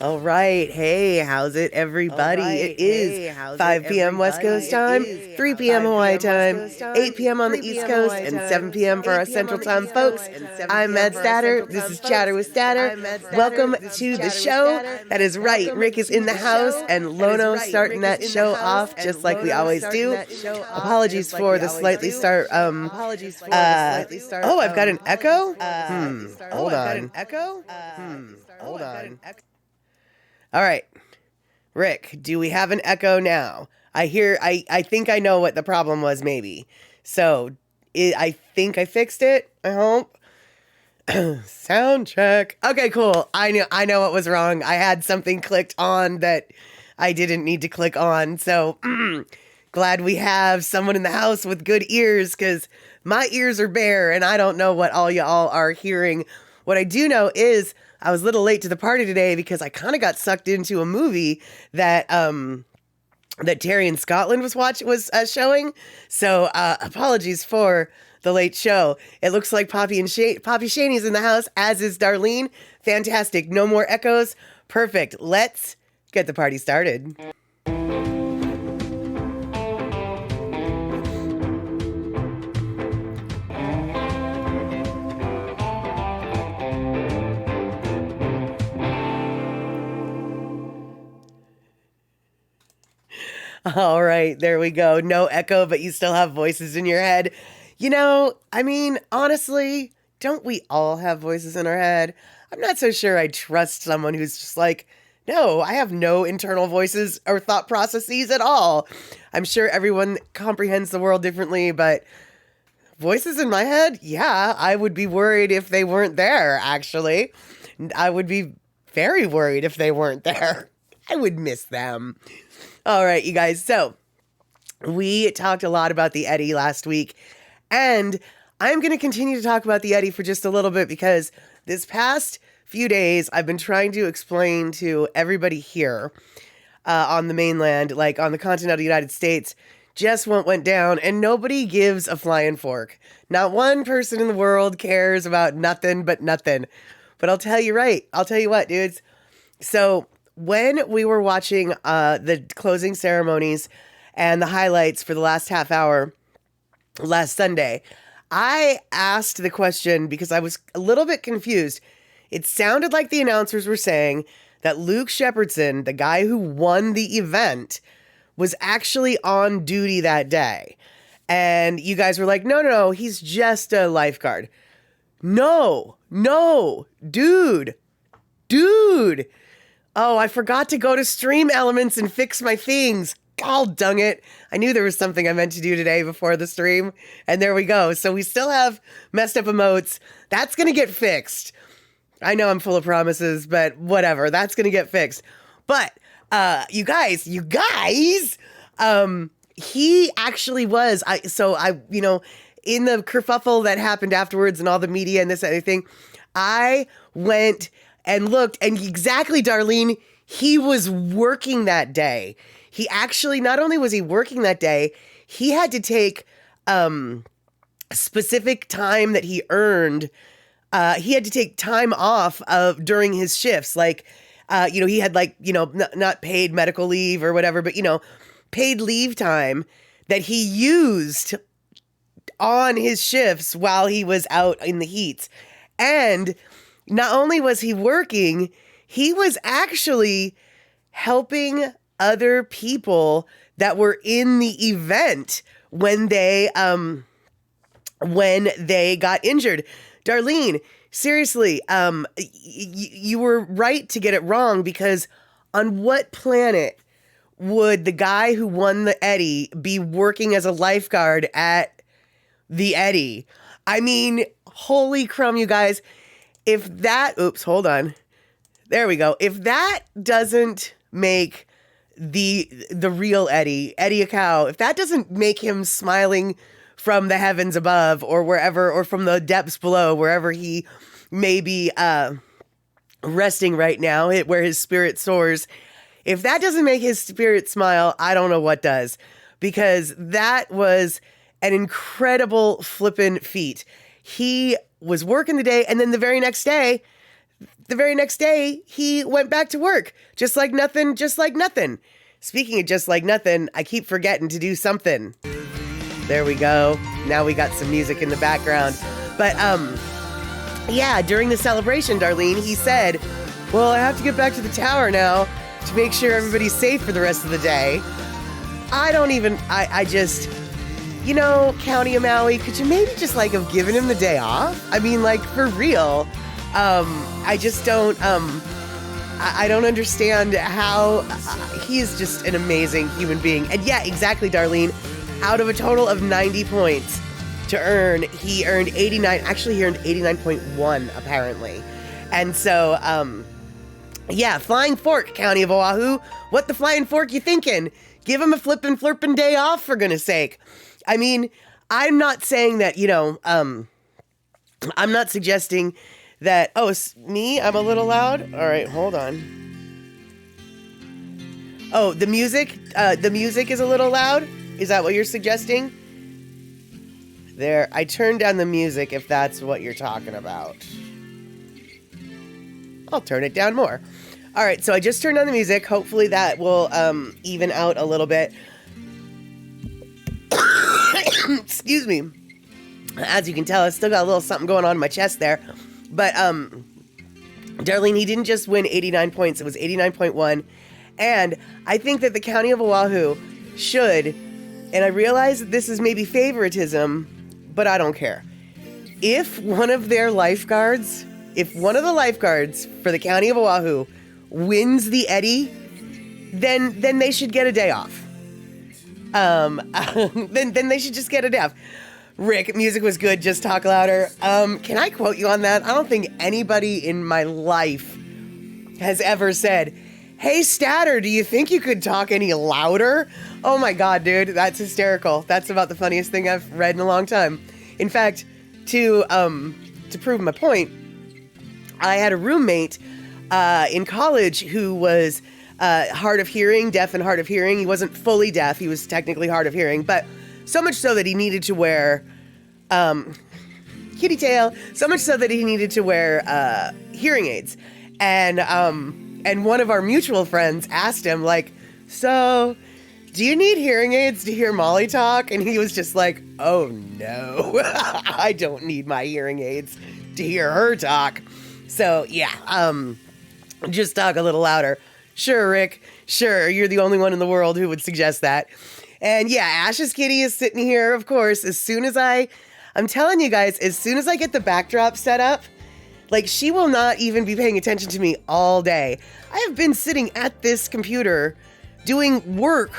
All right. Hey, how's it, everybody? It is 5 p.m. West Coast time, 3 p.m. Hawaii time, 8 p.m. on the East Coast, and 7 p.m. for our Central Time folks. I'm Mad Statter. This is Chatter with Statter. Welcome to the show. That is right. Rick is in the house, and Lono starting that show off just like we always do. Apologies for the slightly start. Oh, I've got an echo? Hold on. Hold on. All right, Rick, do we have an echo now? I think I know what the problem was, maybe. So, I think I fixed it, I hope. Sound check. Okay, cool. I know what was wrong. I had something clicked on that I didn't need to click on. So, glad we have someone in the house with good ears, because my ears are bare, and I don't know what all y'all are hearing. What I do know is I was a little late to the party today because I kind of got sucked into a movie that TerryInScotland was showing. So apologies for the late show. It looks like Poppy Shaney's in the house, as is Darlene. Fantastic. No more echoes. Perfect. Let's get the party started. All right, there we go. No echo, but you still have voices in your head. You know, I mean, honestly, don't we all have voices in our head? I'm not so sure I trust someone who's just like, no, I have no internal voices or thought processes at all. I'm sure everyone comprehends the world differently, but voices in my head? Yeah, I would be worried if they weren't there, actually. I would be very worried if they weren't there. I would miss them. All right, you guys. So we talked a lot about the Eddy last week, and I'm going to continue to talk about the Eddy for just a little bit because this past few days I've been trying to explain to everybody here on the mainland, like on the continental United States, just what went down, and nobody gives a flying fork. Not one person in the world cares about nothing but nothing. But I'll tell you what, dudes. So when we were watching the closing ceremonies and the highlights for the last half hour last Sunday, I asked the question because I was a little bit confused. It sounded like the announcers were saying that Luke Shepardson, the guy who won the event, was actually on duty that day. And you guys were like, no, he's just a lifeguard. No, dude. Oh, I forgot to go to Stream Elements and fix my things. God dang it. I knew there was something I meant to do today before the stream. And there we go. So we still have messed up emotes. That's going to get fixed. I know I'm full of promises, but whatever. That's going to get fixed. But you guys, he actually was. In the kerfuffle that happened afterwards and all the media and this and everything, I went and looked, and exactly, Darlene, he was working that day. He actually, not only was he working that day, he had to take specific time that he earned. He had to take time off during his shifts. Like, he had not paid medical leave or whatever, but, paid leave time that he used on his shifts while he was out in the heats. And not only was he working, he was actually helping other people that were in the event when they got injured. Darlene, seriously, you were right to get it wrong, because on what planet would the guy who won the Eddy be working as a lifeguard at the Eddy? I mean, holy crumb, you guys. If that, hold on. There we go. If that doesn't make the real Eddy a cow, if that doesn't make him smiling from the heavens above or wherever, or from the depths below, wherever he may be resting right now, where his spirit soars, if that doesn't make his spirit smile, I don't know what does, because that was an incredible flippin' feat. He was working the day, and then the very next day, the very next day, he went back to work. Just like nothing, just like nothing. Speaking of just like nothing, I keep forgetting to do something. There we go. Now we got some music in the background. But, yeah, during the celebration, Darlene, he said, well, I have to get back to the tower now to make sure everybody's safe for the rest of the day. I just, you know, County of Maui, could you maybe just like have given him the day off? I mean, like, for real. I just don't, I don't understand how he is just an amazing human being. And yeah, exactly, Darlene. Out of a total of 90 points to earn, he earned 89. Actually, he earned 89.1, apparently. And so, yeah, Flying Fork, County of Oahu. What the flying fork you thinking? Give him a flippin' flirpin' day off, for goodness sake. I mean, I'm not saying that, you know, I'm not suggesting that, oh, it's me? I'm a little loud? All right, hold on. Oh, the music is a little loud? Is that what you're suggesting? There, I turned down the music if that's what you're talking about. I'll turn it down more. All right, so I just turned on the music. Hopefully that will even out a little bit. Excuse me. As you can tell, I still got a little something going on in my chest there. But, Darlene, he didn't just win 89 points. It was 89.1. And I think that the County of Oahu should, and I realize that this is maybe favoritism, but I don't care. If one of the lifeguards for the County of Oahu wins the Eddie, then they should get a day off. Then they should just get a day off. Rick, music was good, just talk louder. Can I quote you on that? I don't think anybody in my life has ever said, hey, Statter, do you think you could talk any louder? Oh my God, dude, that's hysterical. That's about the funniest thing I've read in a long time. In fact, to prove my point, I had a roommate in college who was hard of hearing, deaf and hard of hearing. He wasn't fully deaf. He was technically hard of hearing, but so much so that he needed to wear kitty tail. So much so that he needed to wear hearing aids. And one of our mutual friends asked him, like, so, do you need hearing aids to hear Molly talk? And he was just like, oh no, I don't need my hearing aids to hear her talk. So yeah, just talk a little louder. Sure, Rick. Sure, you're the only one in the world who would suggest that. And yeah, Ash's kitty is sitting here, of course, as soon as I'm telling you guys, as soon as I get the backdrop set up, like, she will not even be paying attention to me all day. I have been sitting at this computer doing work,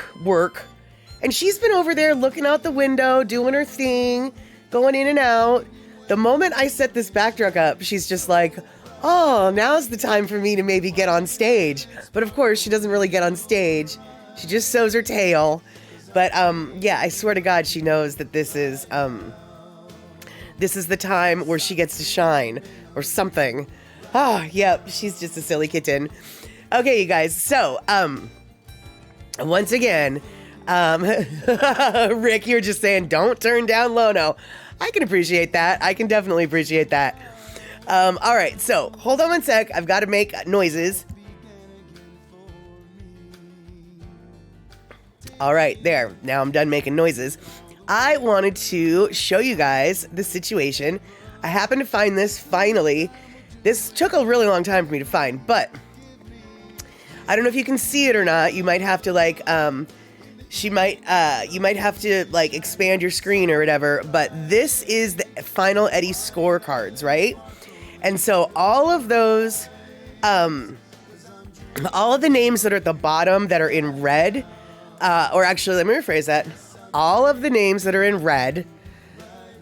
and she's been over there looking out the window, doing her thing, going in and out. The moment I set this backdrop up, she's just like, oh, now's the time for me to maybe get on stage. But of course, she doesn't really get on stage. She just shows her tail. But yeah, I swear to God, she knows that this is the time where she gets to shine or something. Ah, yep, she's just a silly kitten. Okay, you guys. So, once again, Rick, you're just saying, don't turn down Lono. I can appreciate that. I can definitely appreciate that. All right, so hold on one sec. I've got to make noises. All right, there. Now I'm done making noises. I wanted to show you guys the situation. I happened to find this finally. This took a really long time for me to find, but I don't know if you can see it or not. You might have to like, you might have to like expand your screen or whatever, but this is the final Eddie scorecards, right? And so all of those, all of the names that are at the bottom that are in red, or actually, let me rephrase that. All of the names that are in red,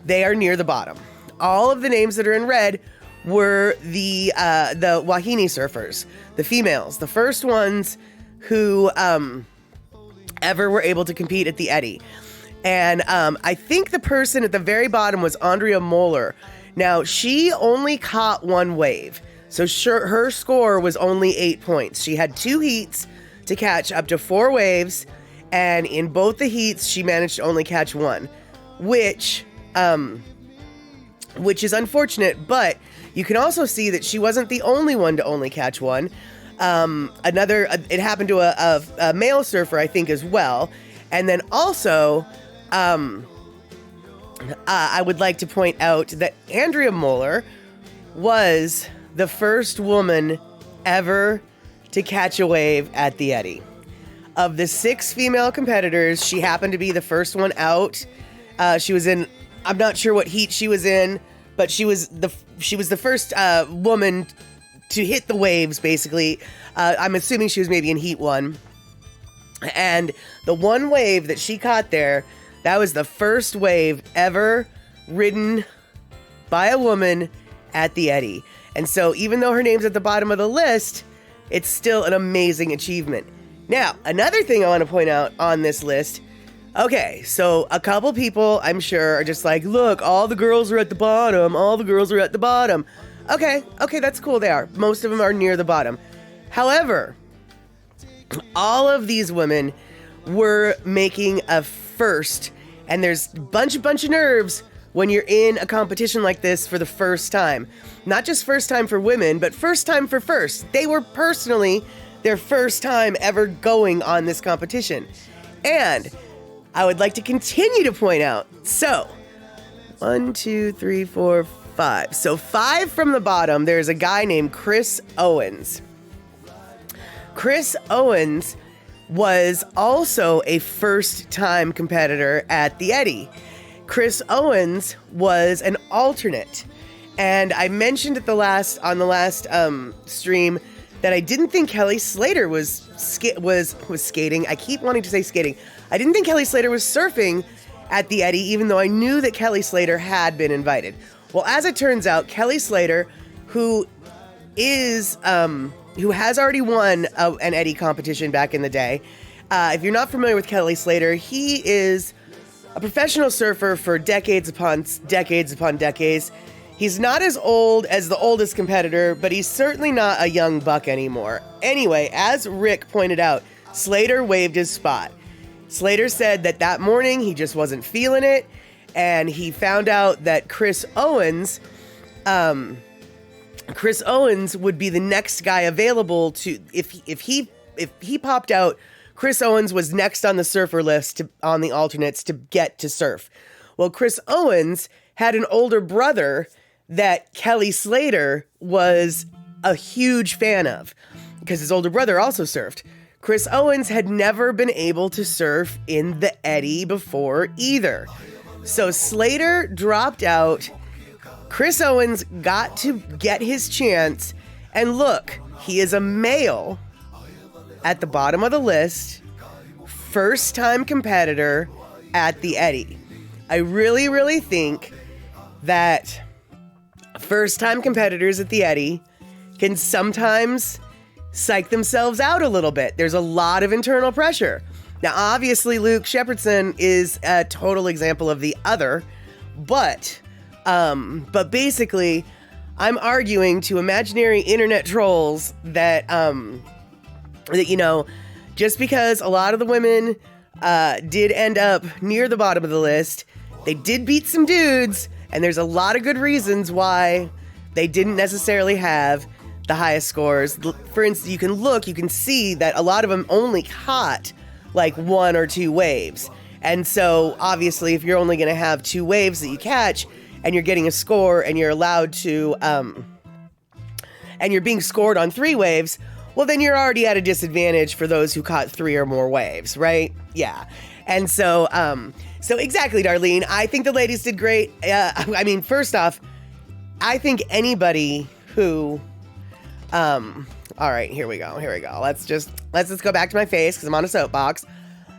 they are near the bottom. All of the names that are in red were the Wahine surfers, the females, the first ones who ever were able to compete at the Eddie. And I think the person at the very bottom was Andrea Moeller. Now, she only caught one wave, so her score was only 8 points. She had 2 heats to catch up to 4 waves, and in both the heats, she managed to only catch 1, which is unfortunate, but You can also see that she wasn't the only one to only catch one. It happened to a male surfer, I think, as well. And then also, I would like to point out that Andrea Moeller was the first woman ever to catch a wave at the Eddy. Of the 6 female competitors, she happened to be the first one out. She was in, I'm not sure what heat she was in, but she was the first woman to hit the waves, basically. I'm assuming she was maybe in heat 1. And the one wave that she caught there, that was the first wave ever ridden by a woman at the Eddy. And so even though her name's at the bottom of the list, it's still an amazing achievement. Now, another thing I want to point out on this list. Okay, so a couple people, I'm sure, are just like, look, all the girls are at the bottom. All the girls are at the bottom. Okay, that's cool. They are. Most of them are near the bottom. However, all of these women were making a first. And there's a bunch of nerves when you're in a competition like this for the first time. Not just first time for women, but first time for first. They were personally their first time ever going on this competition. And I would like to continue to point out, so 1, 2, 3, 4, 5. So 5 from the bottom, there's a guy named Chris Owens. Chris Owens was also a first-time competitor at the Eddy. Chris Owens was an alternate. And I mentioned on the last stream that I didn't think Kelly Slater was skating. I keep wanting to say skating. I didn't think Kelly Slater was surfing at the Eddy, even though I knew that Kelly Slater had been invited. Well, as it turns out, Kelly Slater, who has already won an Eddy competition back in the day. If you're not familiar with Kelly Slater, he is a professional surfer for decades upon decades. He's not as old as the oldest competitor, but he's certainly not a young buck anymore. Anyway, as Rick pointed out, Slater waved his spot. Slater said that morning he just wasn't feeling it, and he found out that Chris Owens would be the next guy available to, if he popped out, Chris Owens was next on the surfer list on the alternates to get to surf. Well, Chris Owens had an older brother that Kelly Slater was a huge fan of because his older brother also surfed. Chris Owens had never been able to surf in the Eddy before either. So Slater dropped out. Chris Owens got to get his chance, and look, he is a male at the bottom of the list, first-time competitor at the Eddy. I really, really think that first-time competitors at the Eddy can sometimes psych themselves out a little bit. There's a lot of internal pressure. Now, obviously, Luke Shepardson is a total example of the other, but basically, I'm arguing to imaginary internet trolls that just because a lot of the women did end up near the bottom of the list, they did beat some dudes, and there's a lot of good reasons why they didn't necessarily have the highest scores. For instance, you can see that a lot of them only caught like 1 or 2 waves. And so obviously if you're only going to have 2 waves that you catch and you're getting a score and you're allowed to, and you're being scored on 3 waves, well, then you're already at a disadvantage for those who caught 3 or more waves, right? Yeah. And so exactly, Darlene, I think the ladies did great. I mean, first off, I think anybody who, all right, here we go. Let's just go back to my face because I'm on a soapbox.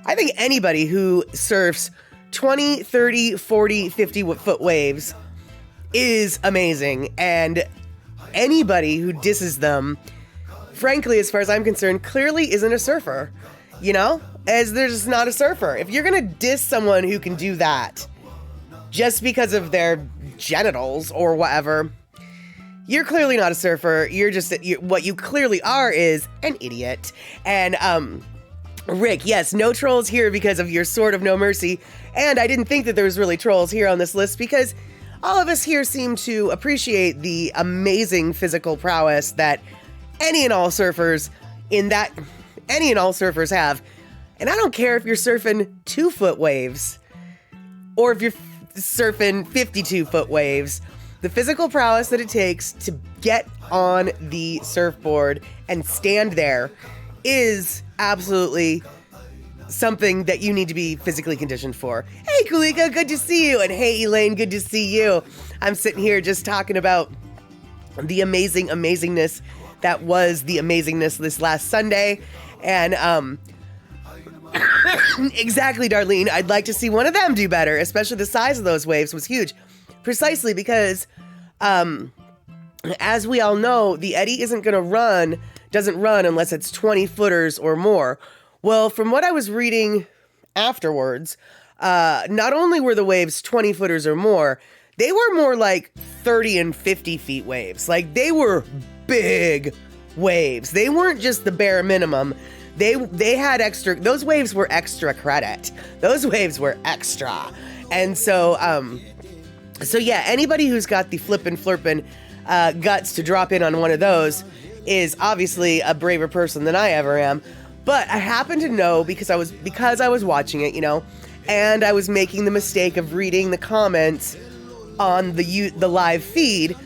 I think anybody who surfs 20, 30, 40, 50 foot waves is amazing. And anybody who disses them, frankly, as far as I'm concerned, clearly isn't a surfer, as they're just not a surfer. If you're going to diss someone who can do that just because of their genitals or whatever, you're clearly not a surfer. What you clearly are is an idiot. And, Rick, yes, no trolls here because of your sword of no mercy. And I didn't think that there was really trolls here on this list because all of us here seem to appreciate the amazing physical prowess that any and all surfers have. And I don't care if you're surfing 2-foot waves or if you're surfing 52-foot waves. The physical prowess that it takes to get on the surfboard and stand there is absolutely something that you need to be physically conditioned for. Hey, Kulika, good to see you. And hey, Elaine, good to see you. I'm sitting here just talking about the amazingness that was the amazingness this last Sunday. And, exactly, Darlene. I'd like to see one of them do better, especially the size of those waves was huge. Precisely because, as we all know, the eddy doesn't run unless it's 20 footers or more. Well, from what I was reading afterwards, not only were the waves 20 footers or more, they were more like 30 and 50 feet waves. Like, they were big waves. They weren't just the bare minimum. They had extra, those waves were extra credit. Those waves were extra. And so yeah, anybody who's got the flippin' flirpin' guts to drop in on one of those is obviously a braver person than I ever am. But I happen to know because I was watching it, and I was making the mistake of reading the comments on the live feed.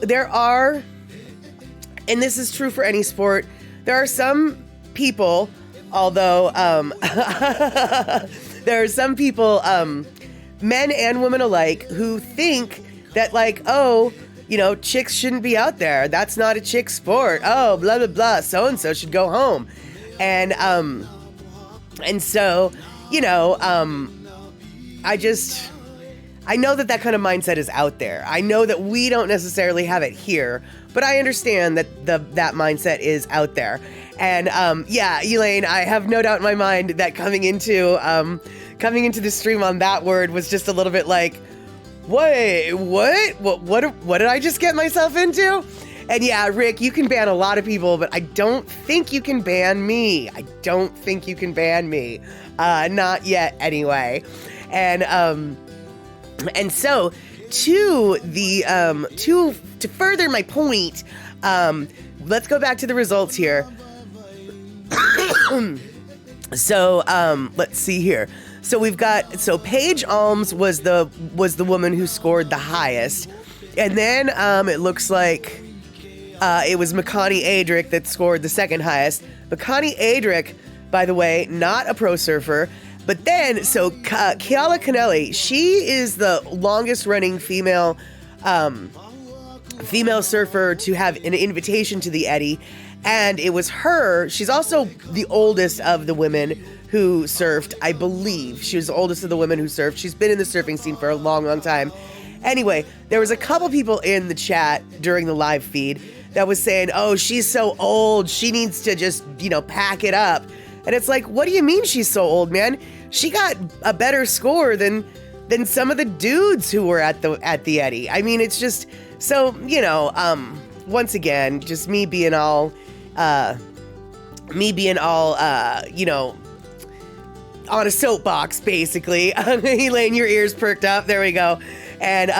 There are, and this is true for any sport, there are some people, although there are some people, men and women alike, who think that, like, chicks shouldn't be out there. That's not a chick sport. Oh, blah, blah, blah. So-and-so should go home. And so, I know that kind of mindset is out there. I know that we don't necessarily have it here, but I understand that that mindset is out there. And, Elaine, I have no doubt in my mind that coming into the stream on that word was just a little bit like, wait, what did I just get myself into? And yeah, Rick, you can ban a lot of people, but I don't think you can ban me. Not yet anyway. And so to further my point, let's go back to the results here. So, let's see here. So we've got, Paige Alms was the woman who scored the highest. And then, it looks like, it was Makani Adric that scored the second highest. Makani Adric, by the way, not a pro surfer. But then, Kiala Canelli, she is the longest running female surfer to have an invitation to the eddy. And it was her. She's also the oldest of the women who surfed, I believe. She was the oldest of the women who surfed. She's been in the surfing scene for a long, long time. Anyway, there was a couple people in the chat during the live feed that was saying, oh, she's so old. She needs to just, pack it up. And it's like, what do you mean she's so old, man? She got a better score than some of the dudes who were at the eddy. I mean, it's just, so, once again, just me being all, on a soapbox, basically. Elaine, your ears perked up. There we go. And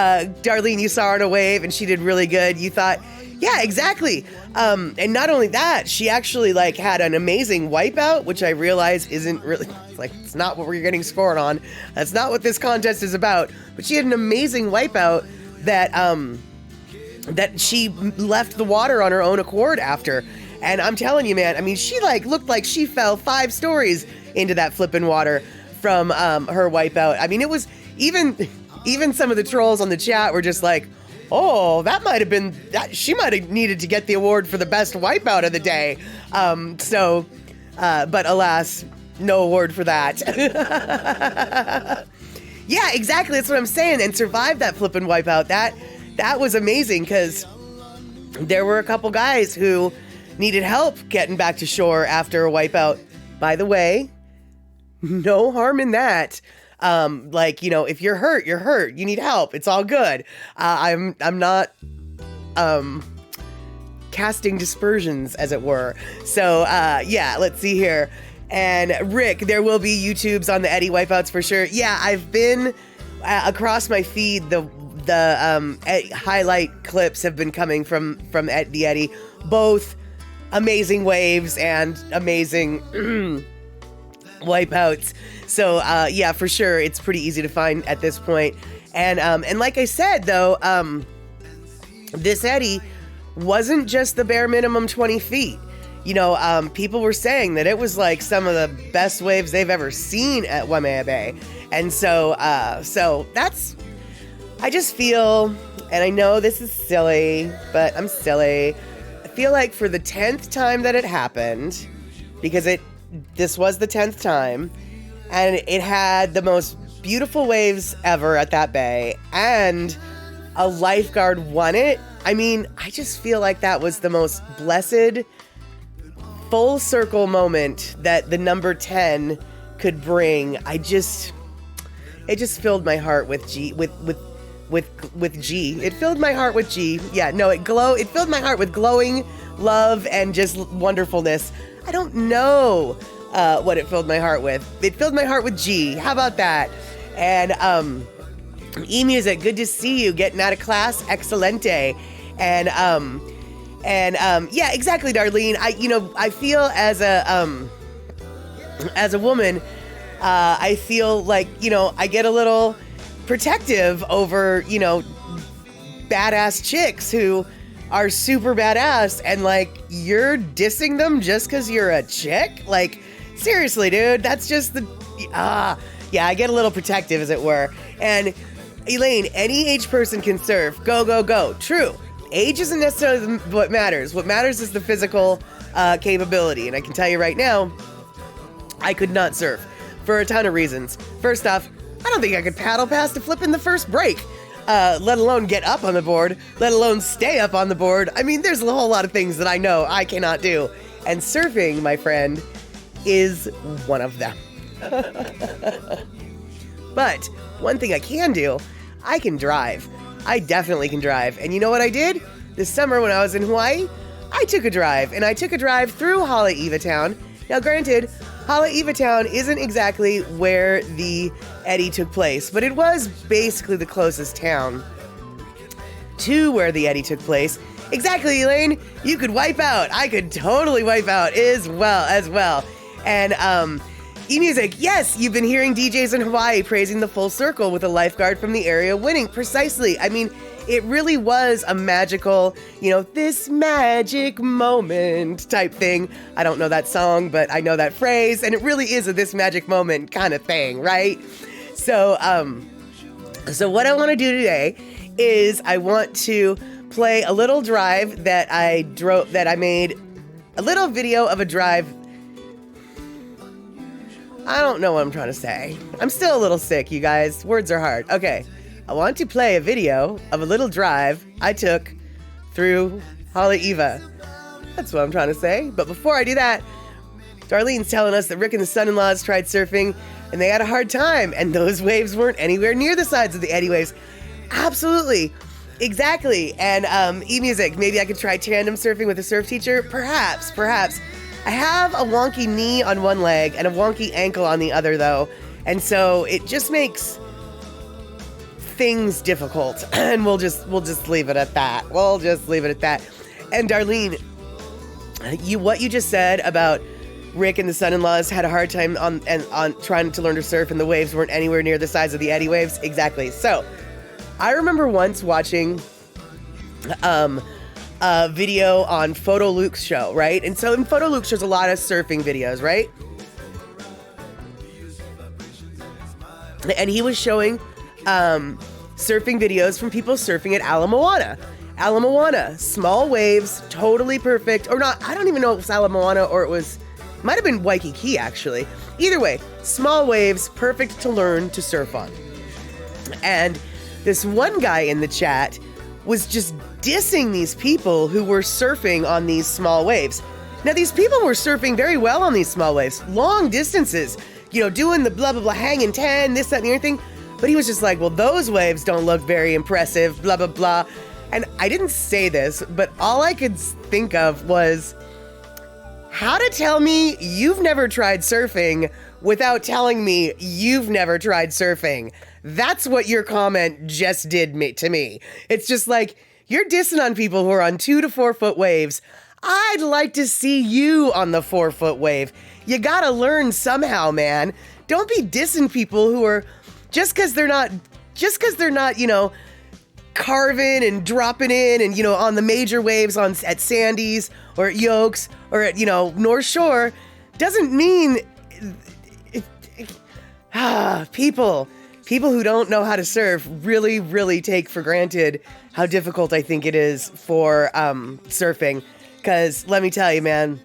Darlene, you saw her on a wave, and she did really good. You thought, yeah, exactly. And not only that, she actually had an amazing wipeout, which I realize isn't really, it's not what we're getting scored on. That's not what this contest is about. But she had an amazing wipeout that she left the water on her own accord after. And I'm telling you, man, I mean, she looked like she fell 5 stories into that flippin' water from her wipeout. I mean, it was even some of the trolls on the chat were just like, oh, that might have been that. She might have needed to get the award for the best wipeout of the day. But alas, no award for that. Yeah, exactly. That's what I'm saying. And survived that flippin' wipeout. That was amazing because there were a couple guys who needed help getting back to shore after a wipeout. By the way, no harm in that. If you're hurt, you're hurt. You need help. It's all good. I'm not casting dispersions, as it were. So, let's see here. And Rick, there will be YouTubes on the eddy wipeouts for sure. Yeah, I've been across my feed. The highlight clips have been coming from the eddy, both amazing waves and amazing wipeouts. So yeah, for sure, it's pretty easy to find at this point. And like I said, though, this eddy wasn't just the bare minimum 20 feet. You know, people were saying that it was like some of the best waves they've ever seen at Waimea Bay. And so that's, I just feel, and I know this is silly, but I'm silly. I feel like for the 10th time that it happened, because this was the 10th time, and it had the most beautiful waves ever at that bay, and a lifeguard won it. I mean, I just feel like that was the most blessed full circle moment that the number 10 could bring. It just filled my heart with G. It filled my heart with G. Yeah, no, it filled my heart with glowing love and just wonderfulness. I don't know what it filled my heart with. It filled my heart with G. How about that? And E-Music, good to see you getting out of class. Excelente. And yeah, exactly, Darlene. I feel as a woman, I feel like, I get a little protective over, badass chicks who are super badass, and like, you're dissing them just because you're a chick? Like, seriously, dude, that's just yeah, I get a little protective, as it were. And Elaine, any age person can surf. Go, go, go. True. Age isn't necessarily what matters. What matters is the physical capability. And I can tell you right now, I could not surf for a ton of reasons. First off, I don't think I could paddle past a flip in the first break, let alone get up on the board, let alone stay up on the board. I mean, there's a whole lot of things that I know I cannot do. And surfing, my friend, is one of them. But one thing I can do, I can drive. I definitely can drive. And you know what I did? This summer when I was in Hawaii, I took a drive. And I took a drive through Haleiwa Town. Now granted, Haleiwa Town isn't exactly where the eddy took place, but it was basically the closest town to where the eddy took place. Exactly, Elaine. You could wipe out. I could totally wipe out as well. And E-Music, yes, you've been hearing DJs in Hawaii praising the full circle with a lifeguard from the area winning. Precisely. I mean, it really was a magical, this magic moment type thing. I don't know that song, but I know that phrase, and it really is a this magic moment kind of thing, right? So what I want to do today is I want to play a little drive that I made, a little video of a drive. I don't know what I'm trying to say. I'm still a little sick, you guys. Words are hard. Okay. I want to play a video of a little drive I took through Haleiwa. That's what I'm trying to say. But before I do that, Darlene's telling us that Rick and the son-in-laws tried surfing and they had a hard time, and those waves weren't anywhere near the sides of the eddy waves. Absolutely. Exactly. And E-Music, maybe I could try tandem surfing with a surf teacher? Perhaps. I have a wonky knee on one leg and a wonky ankle on the other, though. And so it just makes things difficult. And we'll just leave it at that. And Darlene, what you just said about Rick and the son-in-laws had a hard time on trying to learn to surf and the waves weren't anywhere near the size of the eddy waves. Exactly. So I remember once watching a video on Photo Luke's show, right? And so in Photo Luke's there's a lot of surfing videos, right? And he was showing surfing videos from people surfing at Ala Moana, small waves, totally perfect. Or not, I don't even know if it was Ala Moana or might have been Waikiki actually. Either way, small waves, perfect to learn to surf on. And this one guy in the chat was just dissing these people who were surfing on these small waves. Now, these people were surfing very well on these small waves, long distances, doing the blah, blah, blah, hanging 10, this, that, and the other thing. But he was just like, well, those waves don't look very impressive, blah, blah, blah. And I didn't say this, but all I could think of was how to tell me you've never tried surfing without telling me you've never tried surfing. That's what your comment just did to me. It's just like, you're dissing on people who are on 2 to 4 foot waves. I'd like to see you on the 4 foot wave. You gotta learn somehow, man. Don't be dissing people who are, just because they're not, you know, carving and dropping in and, you know, on the major waves at Sandy's or at Yokes or at, you know, North Shore, doesn't mean people who don't know how to surf really take for granted how difficult I think it is for surfing. Because let me tell you, man,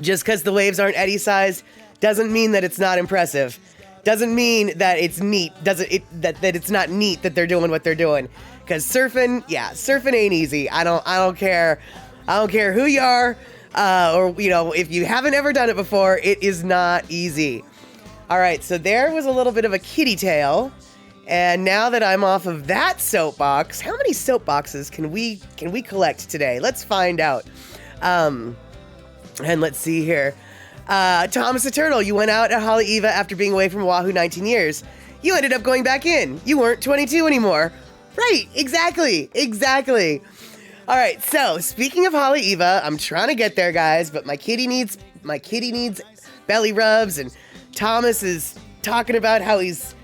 just because the waves aren't eddy sized doesn't mean that it's not impressive. Doesn't mean that it's neat. That it's not neat that they're doing what they're doing. Because surfing ain't easy. I don't care. I don't care who you are, or, you know, if you haven't ever done it before, it is not easy. All right, so there was a little bit of a kitty tale, and now that I'm off of that soapbox, how many soapboxes can we collect today? Let's find out. And let's see here. Thomas the Turtle, you went out at Haleiwa after being away from Oahu 19 years. You ended up going back in. You weren't 22 anymore. Right, exactly. All right, so speaking of Haleiwa, I'm trying to get there, guys, but my kitty needs belly rubs, and Thomas is talking about how he's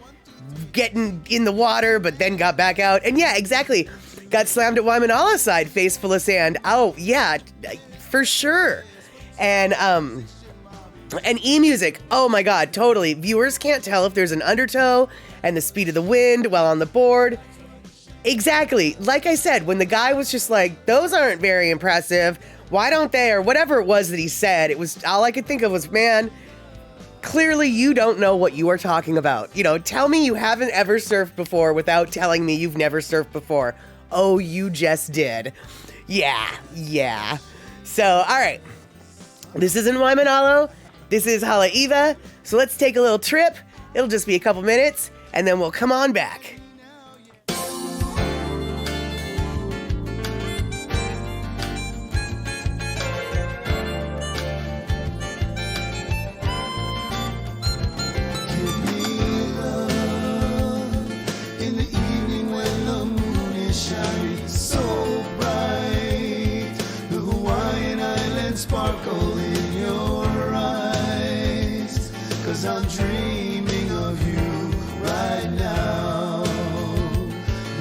getting in the water, but then got back out. And yeah, exactly. Got slammed at Waimanalo side, face full of sand. Oh, yeah, for sure. And e-music. Oh my God, totally. Viewers can't tell if there's an undertow and the speed of the wind while on the board. Exactly. Like I said, when the guy was just like, those aren't very impressive. Why don't they? Or whatever it was that he said. It was, all I could think of was, man, clearly you don't know what you are talking about. You know, tell me you haven't ever surfed before without telling me you've never surfed before. Oh, you just did. Yeah. So, all right. This isn't Waimanalo. This is Haleiwa. So let's take a little trip. It'll just be a couple minutes, and then we'll come on back. Sparkle in your eyes, 'cause I'm dreaming of you right now.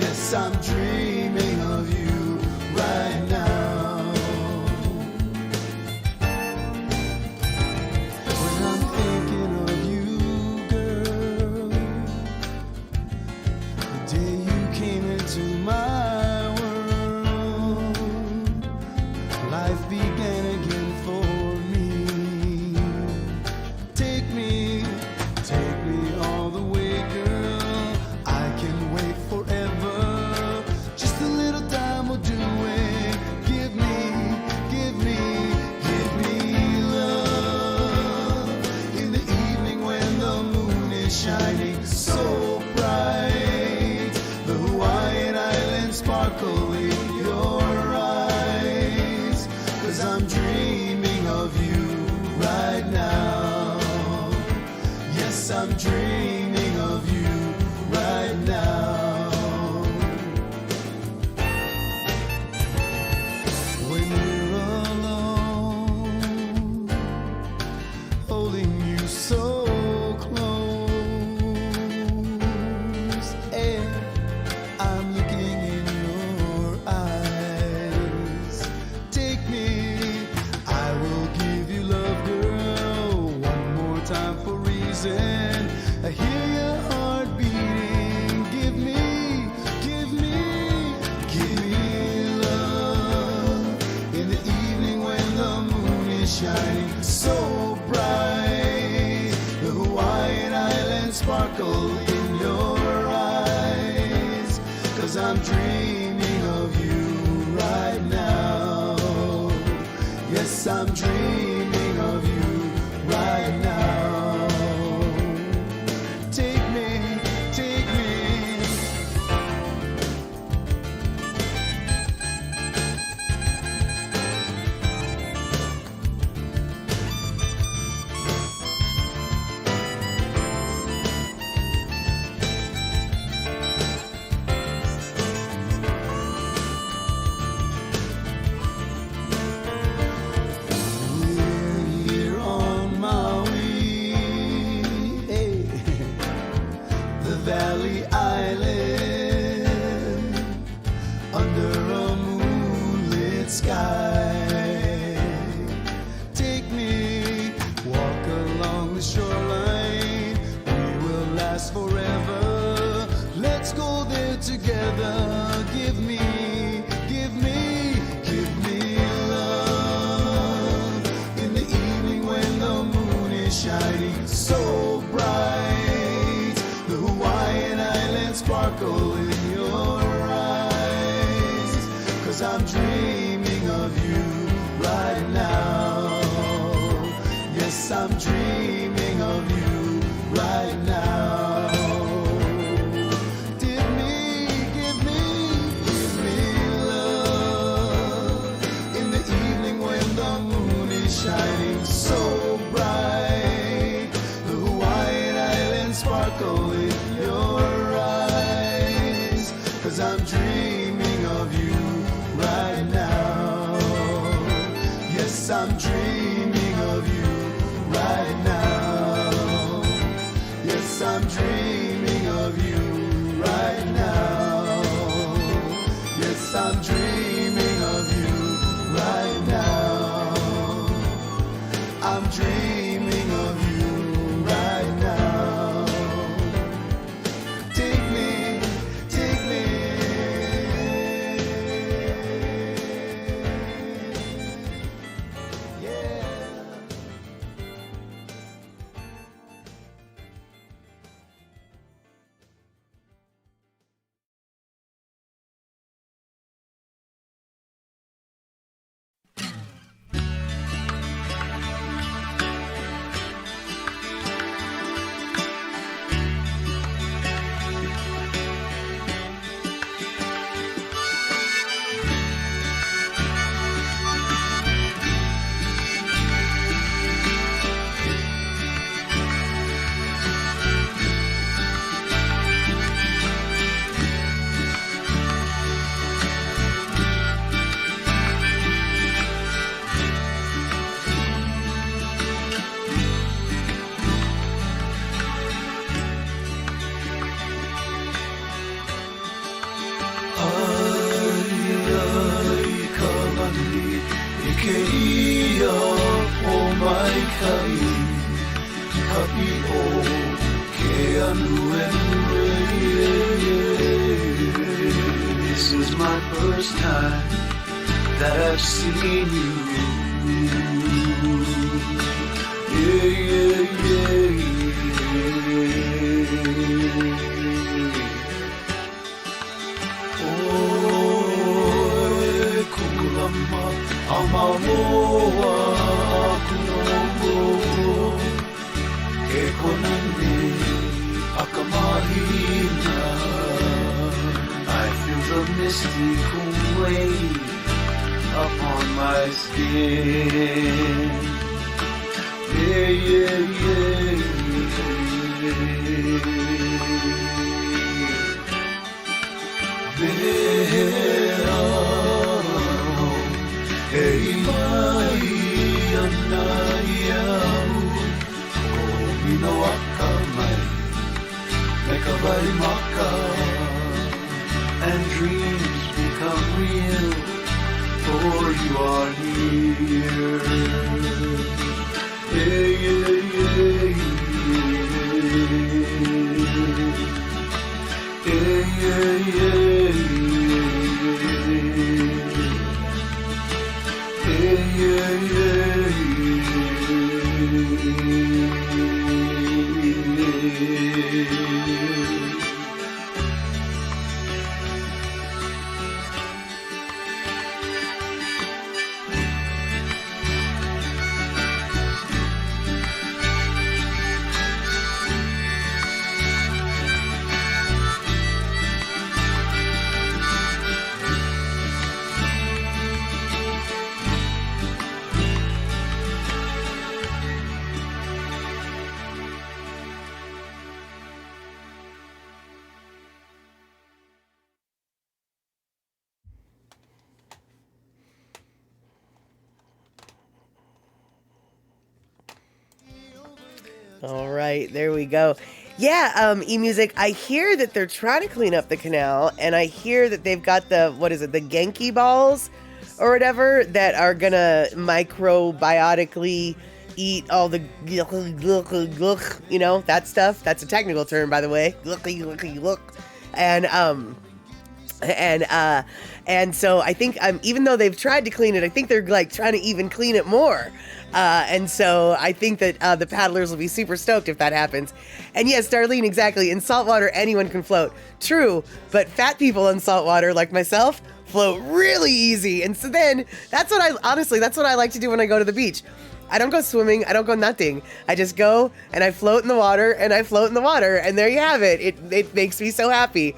Yes, I'm dreaming of you right now. When I'm thinking of you, girl, the day you came into my world, life began again. Shining so bright, the Hawaiian Islands sparkle in your eyes, 'cause I'm dreaming of you right now. Yes, I'm dreaming of you right now. When we're alone, holding you so I hear your heart beating. Give me love in the evening when the moon is shining so bright. The Hawaiian Islands sparkle in your eyes, 'cause I'm dreaming of you right now. Yes, I'm dreaming of you right now. is shining so bright. The Hawaiian Islands sparkle in your eyes. 'Cause I'm dreaming of you right now. Yes, I'm dreaming of you right now. Give me love in the evening when the moon is shining so bright. The Hawaiian Islands sparkle in your eyes. 'Cause I'm dreaming of you right now. Yes, I'm dreaming of you right now. Yes, I'm dreaming of you right now. Yes, I'm dreaming of you right now. I'm dreaming of you right now. Take me, take me. Yeah. This is my first time that I've seen you. Yeah, yeah, yeah, yeah. Oi, kulama, amamoa, kunomo, e konani, akamahina. I feel the misty cool wave upon my skin. Yeah, yeah, yeah, yeah. Hey, mai, anaiau, komi no akamai, mekawai maka. And dreams become real, for you are here. Yeah, yeah, yeah, yeah. Yeah, yeah, yeah, yeah. Yeah, yeah, yeah. All right, there we go. Yeah, eMusic, I hear that they're trying to clean up the canal, and I hear that they've got the Genki balls or whatever that are gonna microbiotically eat all the that stuff. That's a technical term, by the way. And And so I think even though they've tried to clean it, I think they're like trying to even clean it more. And so I think that the paddlers will be super stoked if that happens. And yes, Darlene, exactly. In saltwater, anyone can float. True, but fat people in saltwater, like myself, float really easy. And so then that's what I like to do when I go to the beach. I don't go swimming. I don't go nothing. I just go and I float in the water and I float in the water. And there you have it. It makes me so happy.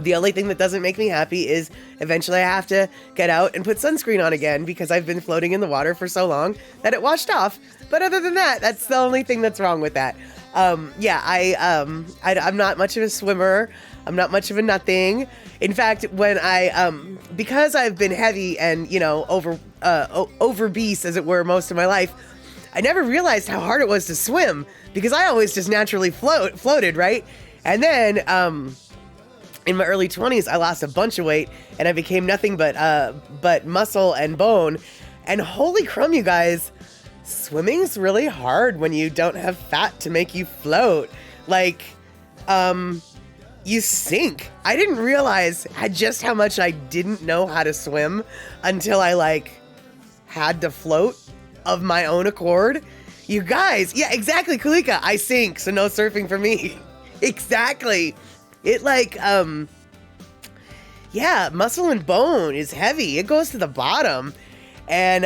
The only thing that doesn't make me happy is eventually I have to get out and put sunscreen on again because I've been floating in the water for so long that it washed off. But other than that, that's the only thing that's wrong with that. I'm not much of a swimmer. I'm not much of a nothing. In fact, when because I've been heavy and, over beast, as it were, most of my life, I never realized how hard it was to swim because I always just naturally floated, right? And then, in my early 20s, I lost a bunch of weight and I became nothing but muscle and bone. And holy crumb, you guys, swimming's really hard when you don't have fat to make you float. Like, you sink. I didn't realize just how much I didn't know how to swim until I had to float of my own accord. You guys, yeah, exactly, Kulika, I sink, so no surfing for me. Exactly. It muscle and bone is heavy. It goes to the bottom. And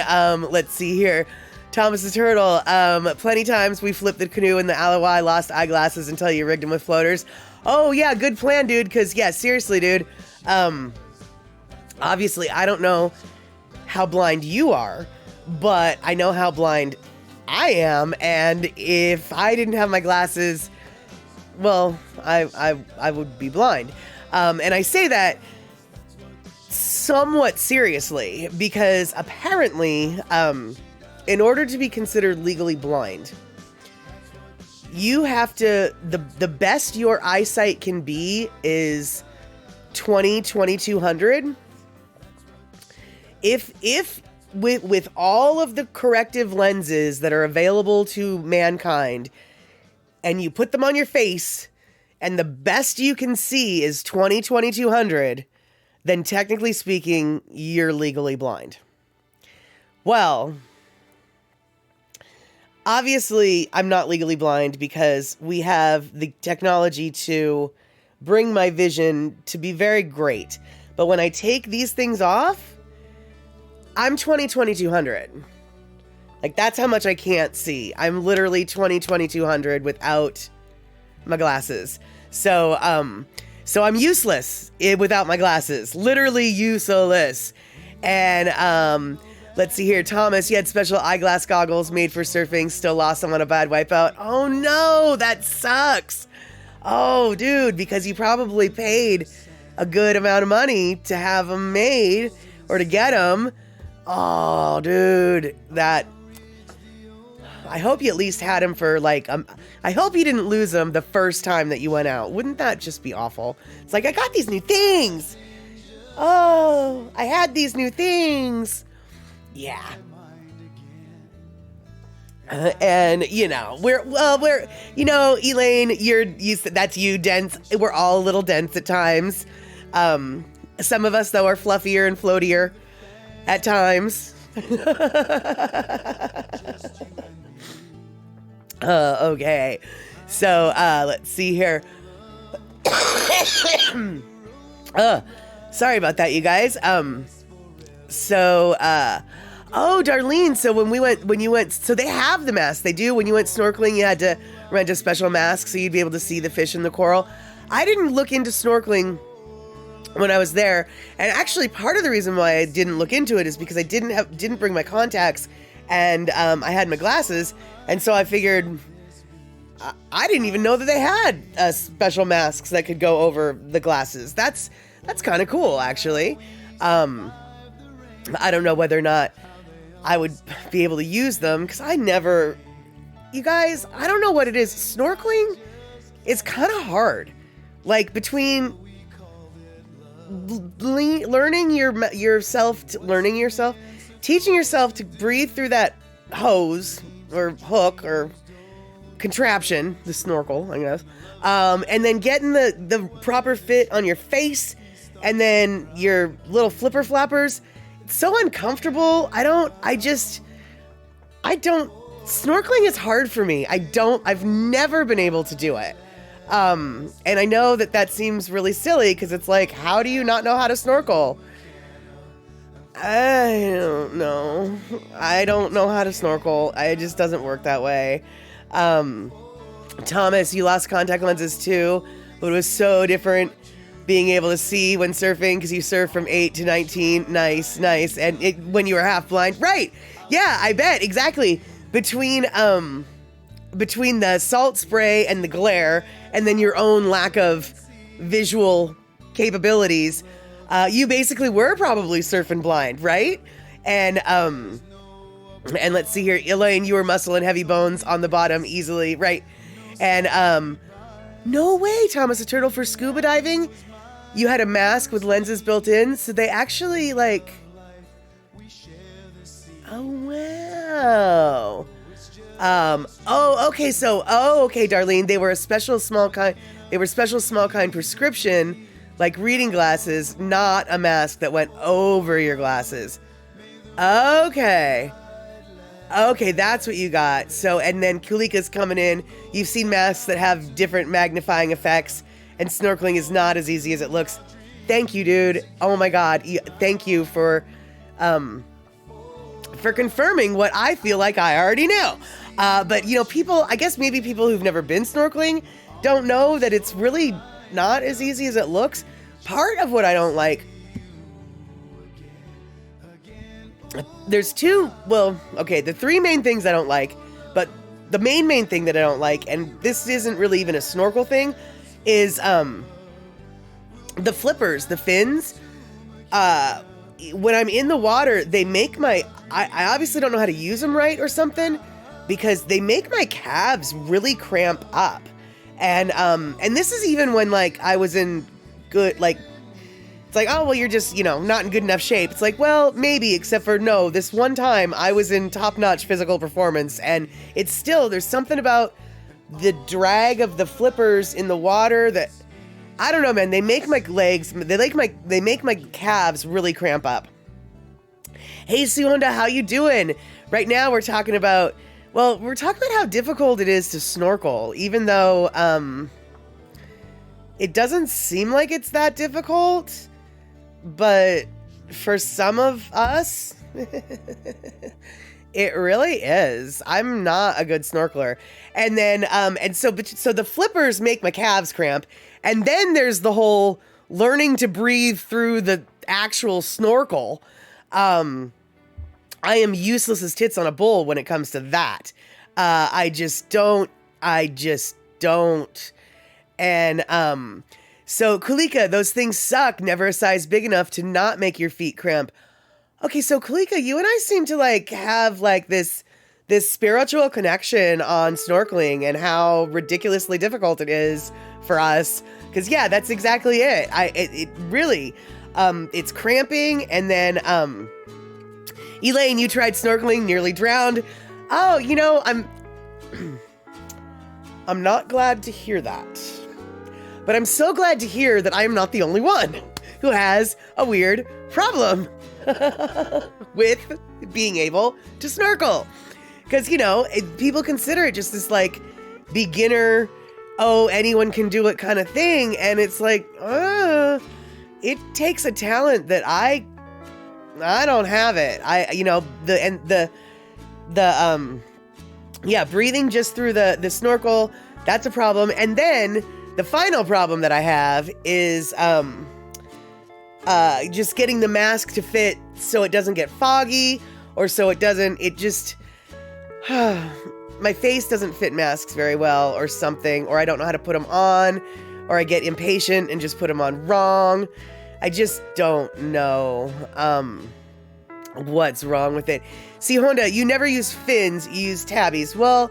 let's see here. Thomas the Turtle, plenty times we flipped the canoe in the Haleiwa, lost eyeglasses until you rigged them with floaters. Oh yeah, good plan, dude, because yeah, seriously, dude. Obviously, I don't know how blind you are, but I know how blind I am, and if I didn't have my glasses, well, I would be blind. And I say that somewhat seriously because apparently, in order to be considered legally blind, you have to, the best your eyesight can be is 2200. If with all of the corrective lenses that are available to mankind, and you put them on your face, and the best you can see is 2200, then technically speaking, you're legally blind. Well, obviously, I'm not legally blind because we have the technology to bring my vision to be very great. But when I take these things off, I'm 2200. Like, that's how much I can't see. I'm literally 2200 without my glasses. So I'm useless without my glasses. Literally useless. And let's see here. Thomas, you had special eyeglass goggles made for surfing. Still lost them on a bad wipeout. Oh no, that sucks. Oh, dude, because you probably paid a good amount of money to have them made or to get them. Oh, dude, I hope you at least had him for I hope you didn't lose him the first time that you went out. Wouldn't that just be awful? It's like, I got these new things. Oh, I had these new things. Yeah. And we're Elaine, that's you, dense. We're all a little dense at times. Some of us though are fluffier and floatier at times. Okay. So, let's see here. Sorry about that, you guys. Darlene, so when you went, so they have the masks. They do. When you went snorkeling, you had to rent a special mask so you'd be able to see the fish in the coral. I didn't look into snorkeling when I was there. And actually part of the reason why I didn't look into it is because I didn't bring my contacts and, I had my glasses. And so I figured, I didn't even know that they had special masks that could go over the glasses. That's kind of cool, actually. I don't know whether or not I would be able to use them because you guys, I don't know what it is. Snorkeling is kind of hard. Like between learning yourself, teaching yourself to breathe through that hose or hook or contraption, the snorkel, I guess, and then getting the proper fit on your face, and then your little flipper flappers. It's so uncomfortable. Snorkeling is hard for me. I've never been able to do it. And I know that seems really silly because it's like, how do you not know how to snorkel? I don't know. I don't know how to snorkel. It just doesn't work that way. Thomas, you lost contact lenses too, but it was so different being able to see when surfing because you surf from 8 to 19. Nice. And when you were half blind. Right. Yeah, I bet. Exactly. Between the salt spray and the glare and then your own lack of visual capabilities, you basically were probably surfing blind, right? And let's see here, Elaine, you were muscle and heavy bones on the bottom easily, right? And no way, Thomas the Turtle, for scuba diving, you had a mask with lenses built in, so they actually like, oh wow. Okay, Darlene, they were a special small kind prescription, like reading glasses, not a mask that went over your glasses. Okay, that's what you got. So, and then Kulika's coming in. You've seen masks that have different magnifying effects, and snorkeling is not as easy as it looks. Thank you, dude. Oh my God. Thank you for confirming what I feel like I already knew. But I guess maybe people who've never been snorkeling don't know that it's really not as easy as it looks. Part of what I don't like, there's the three main things I don't like, but the main thing that I don't like, and this isn't really even a snorkel thing, is the flippers, the fins. When I'm in the water, they make I obviously don't know how to use them right or something, because they make my calves really cramp up. And this is even when like I was in good, like, it's like, oh, well, you're just, not in good enough shape. It's like, well, maybe, except for no, this one time I was in top-notch physical performance, and it's still, there's something about the drag of the flippers in the water that, I don't know, man, they make my legs, they make my calves really cramp up. Hey, Sue Honda, how you doing? Right now we're talking about how difficult it is to snorkel, even though, it doesn't seem like it's that difficult, but for some of us, it really is. I'm not a good snorkeler. And then, so the flippers make my calves cramp. And then there's the whole learning to breathe through the actual snorkel. I am useless as tits on a bull when it comes to that. I just don't. And, so Kulika, those things suck. Never a size big enough to not make your feet cramp. Okay, so Kulika, you and I seem to like have like this spiritual connection on snorkeling and how ridiculously difficult it is for us. Cause yeah, that's exactly it. It really, it's cramping. And then, Elaine, you tried snorkeling, nearly drowned. Oh, I'm not glad to hear that. But I'm so glad to hear that I am not the only one who has a weird problem with being able to snorkel. Because, people consider it just this like beginner, anyone can do it kind of thing. And it's like, it takes a talent that I don't have it. Breathing just through the snorkel, that's a problem. And then the final problem that I have is just getting the mask to fit so it doesn't get foggy, or so it just, my face doesn't fit masks very well or something, or I don't know how to put them on, or I get impatient and just put them on wrong. I just don't know what's wrong with it. See, Honda, you never use fins, you use tabbies. Well,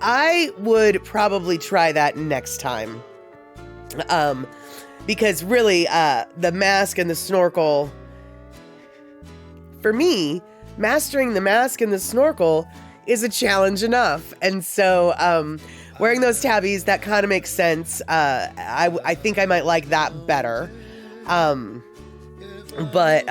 I would probably try that next time. Because really, the mask and the snorkel, for me, mastering the mask and the snorkel is a challenge enough. And so wearing those tabbies, that kind of makes sense. I think I might like that better. But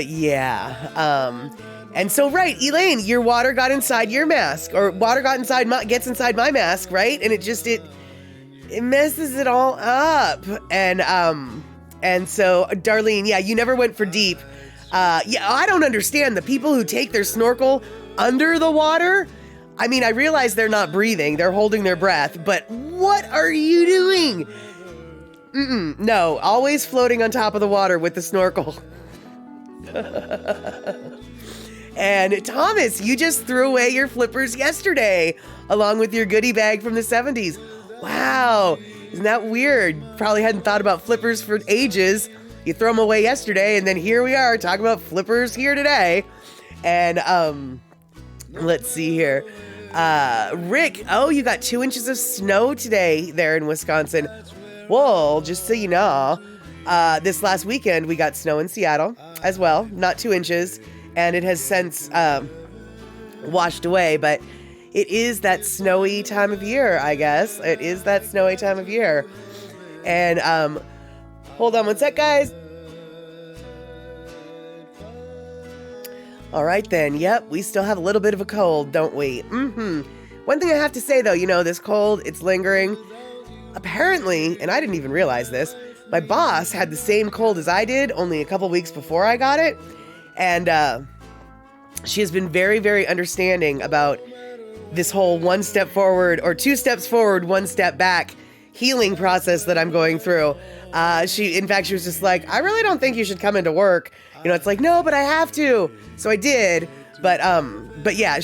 yeah. And so, right, Elaine, your water got inside your mask, or water gets inside my mask, right? And it messes it all up. And so, Darlene, yeah, you never went for deep. Yeah, I don't understand the people who take their snorkel under the water. I mean, I realize they're not breathing, they're holding their breath, but what are you doing? No, always floating on top of the water with the snorkel. And Thomas, you just threw away your flippers yesterday, along with your goodie bag from the 70s. Wow, isn't that weird? Probably hadn't thought about flippers for ages. You throw them away yesterday, and then here we are talking about flippers here today. And let's see here. Rick, oh, you got 2 inches of snow today there in Wisconsin. Well, just so you know, this last weekend we got snow in Seattle as well, not 2 inches, and it has since washed away, but it is that snowy time of year, I guess. It is that snowy time of year. And hold on one sec, guys. All right then, yep, we still have a little bit of a cold, don't we? One thing I have to say though, this cold, it's lingering. Apparently, and I didn't even realize this, my boss had the same cold as I did only a couple weeks before I got it. And she has been very, very understanding about this whole 1 step forward or 2 steps forward, 1 step back healing process that I'm going through. She was just like, I really don't think you should come into work. It's like, no, but I have to. So I did. But yeah,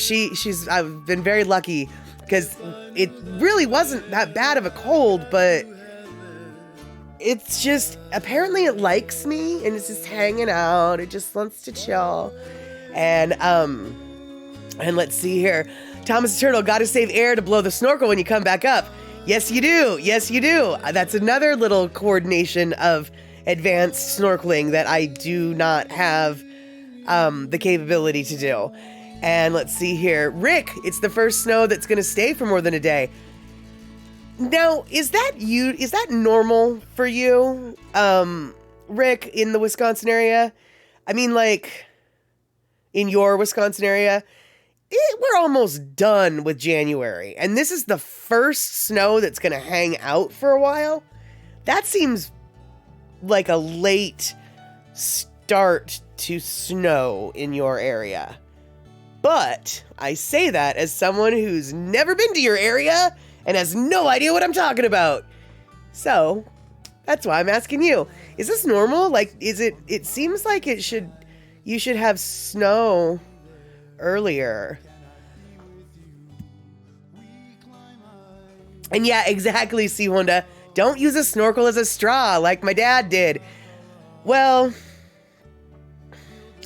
I've been very lucky because it really wasn't that bad of a cold, but it's just, apparently it likes me and it's just hanging out. It just wants to chill. And let's see here. Thomas the Turtle, gotta save air to blow the snorkel when you come back up. Yes, you do. Yes, you do. That's another little coordination of advanced snorkeling that I do not have the capability to do. And let's see here. Rick, it's the first snow that's going to stay for more than a day. Now, is that normal for you, Rick, in the Wisconsin area? I mean, like, in your Wisconsin area, we're almost done with January, and this is the first snow that's going to hang out for a while. That seems like a late start to snow in your area. But I say that as someone who's never been to your area and has no idea what I'm talking about. So that's why I'm asking you. Is this normal? Like, it seems like you should have snow earlier. And yeah, exactly, Sea Honda. Don't use a snorkel as a straw like my dad did. Well,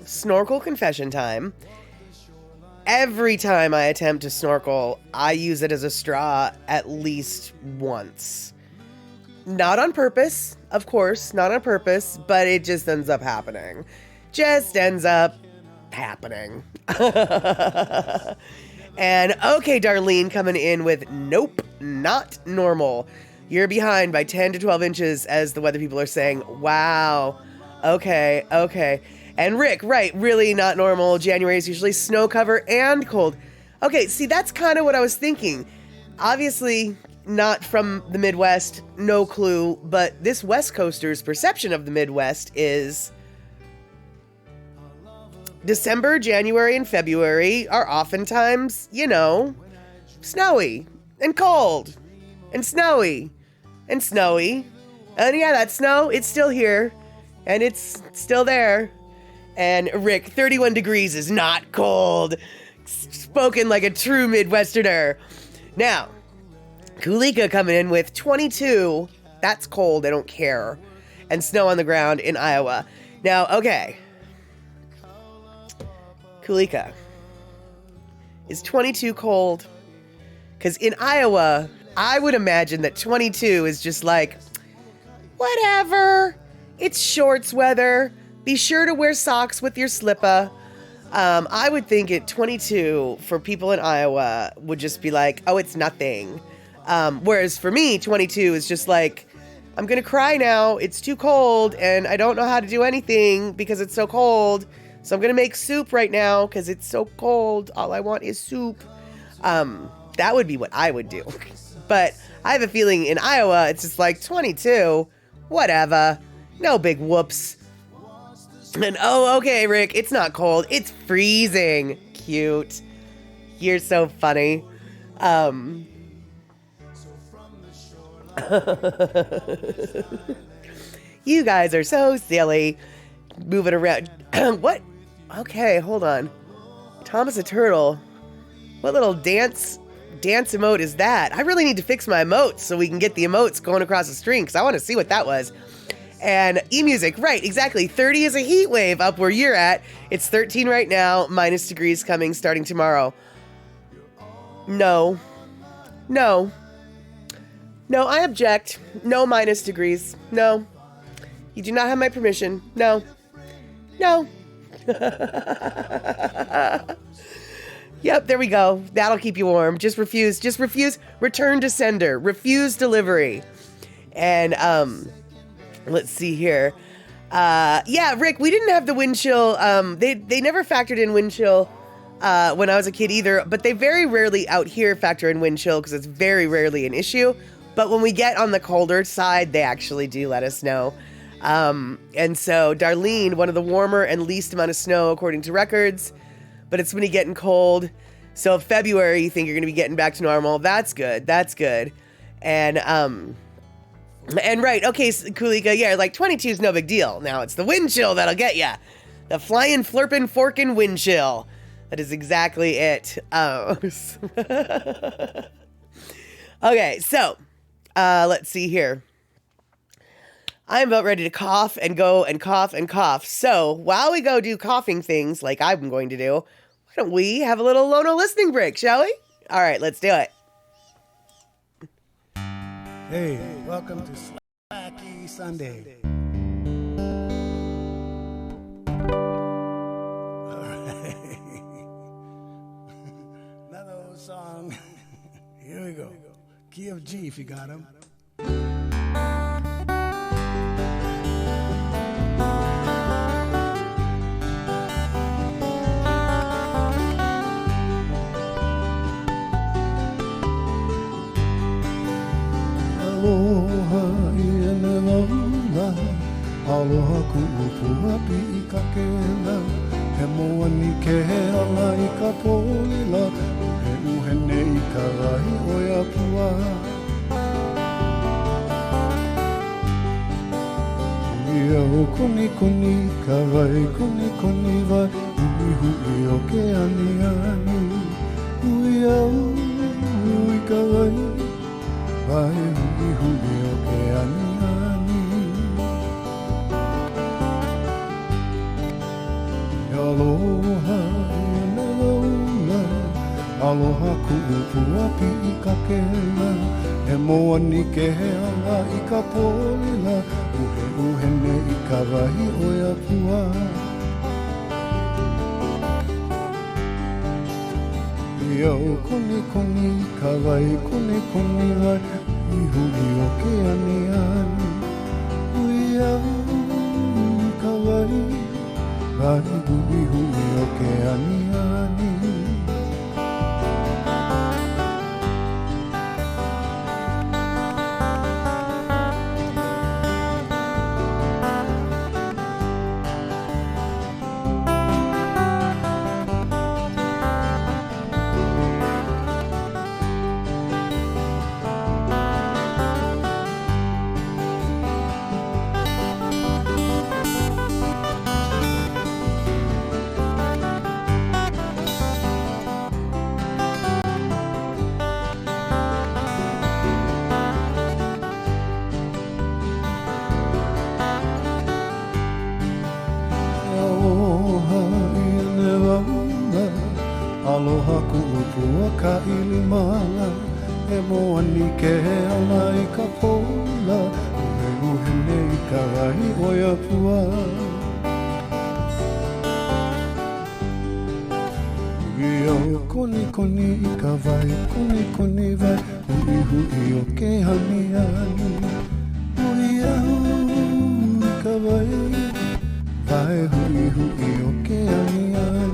snorkel confession time. Every time I attempt to snorkel, I use it as a straw at least once. Not on purpose, of course, not on purpose, but it just ends up happening. And okay, Darlene coming in with nope, not normal. You're behind by 10 to 12 inches, as the weather people are saying. Wow. Okay. And Rick, right, really not normal. January is usually snow cover and cold. Okay, see, that's kind of what I was thinking. Obviously, not from the Midwest, no clue, but this West Coaster's perception of the Midwest is December, January, and February are oftentimes, snowy and cold and snowy and snowy. And yeah, that snow, it's still here and it's still there. And Rick, 31 degrees is not cold. Spoken like a true Midwesterner. Now, Kulika coming in with 22. That's cold, I don't care. And snow on the ground in Iowa. Now, okay. Kulika, is 22 cold? Because in Iowa, I would imagine that 22 is just like, whatever. It's shorts weather. Be sure to wear socks with your slipper. I would think at 22 for people in Iowa would just be like, oh, it's nothing. Whereas for me, 22 is just like, I'm going to cry now. It's too cold and I don't know how to do anything because it's so cold. So I'm going to make soup right now because it's so cold. All I want is soup. That would be what I would do. But I have a feeling in Iowa, it's just like 22, whatever. No big whoops. And oh, okay, Rick, it's not cold. It's freezing. Cute. You're so funny. You guys are so silly. Moving around. What? Okay, hold on. Thomas a Turtle. What little dance emote is that? I really need to fix my emotes so we can get the emotes going across the screen because I want to see what that was. And e-music, right, exactly. 30 is a heat wave up where you're at. It's 13 right now, minus degrees coming starting tomorrow. No, I object. No minus degrees. No. You do not have my permission. No. Yep, there we go. That'll keep you warm. Just refuse. Return to sender. Refuse delivery. And, let's see here. Yeah, Rick, we didn't have the wind chill. They never factored in wind chill when I was a kid either, but they very rarely out here factor in wind chill because it's very rarely an issue. But when we get on the colder side, they actually do let us know. And so Darlene, one of the warmer and least amount of snow according to records, but it's when you getting cold. So February, you think you're going to be getting back to normal. That's good. And right, okay, Kulika, yeah, like 22 is no big deal. Now it's the wind chill that'll get ya. The flying, flirpin', forkin' wind chill. That is exactly it. Okay, so let's see here. I'm about ready to cough and go and cough and cough. So while we go do coughing things like I'm going to do, why don't we have a little Lono listening break, shall we? All right, let's do it. Hey, welcome to Slacky Sunday. All right. Another old song. Here we go. Key of G if you got him. Aloha I Neva, aloha ku'upua pi I ka kela, he moa ni ke ala I ka polila, he uhene I ka rai o ia pua. Ia o kuni ka rai kuni vai, hui hui o ke ani ani, hui au hui ka rai. Vai hui hui o ke ani ani. Aloha e me laula, aloha ku'upua pi I ka kela, he moa ni ke ala I ka polila, uhene I ka wahi o ia pua. Ia o koni ka wai koni vai, I hui o ke ani ani. Hui au ka wai, vai hui o ke ani ani. Aloha ku'upua ka ilimala, e moa ni ke ala I ka pola, uhene I ka rai o ia pua. Hui au koni koni I ka vai, koni koni vai, hui hui o ke hani ani. Hui au I ka vai, vai hui hui o ke hani ani.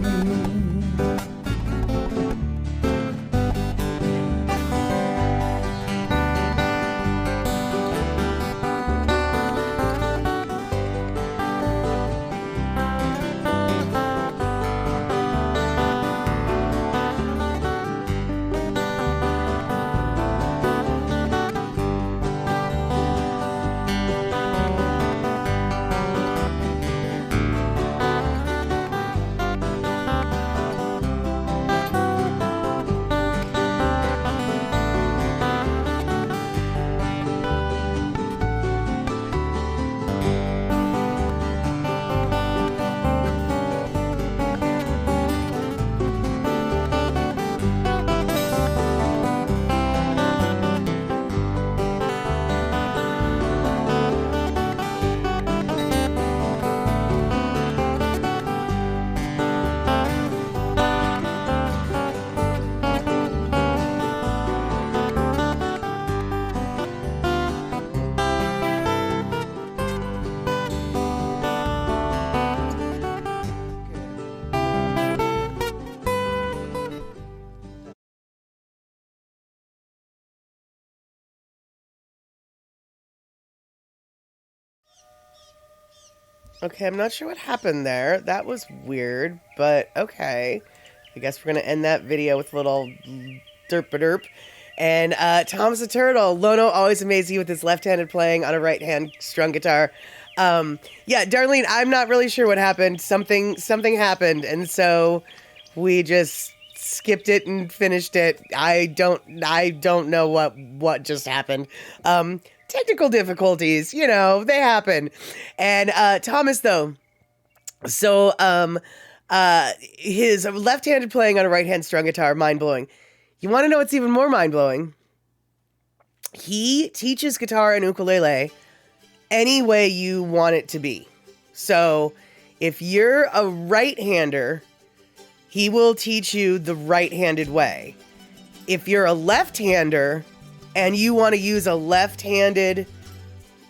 Okay, I'm not sure what happened there. That was weird, but okay. I guess we're going to end that video with a little derp-a-derp. And Tom's a turtle. Lono always amazes you with his left-handed playing on a right-hand strung guitar. Yeah, Darlene, I'm not really sure what happened. Something happened, and so we just skipped it and finished it. I don't know what just happened. Technical difficulties, you know, they happen. And Thomas, though, so his left-handed playing on a right-hand strung guitar, mind-blowing. You want to know what's even more mind-blowing? He teaches guitar and ukulele any way you want it to be. So if you're a right-hander, he will teach you the right-handed way. If you're a left-hander and you want to use a left-handed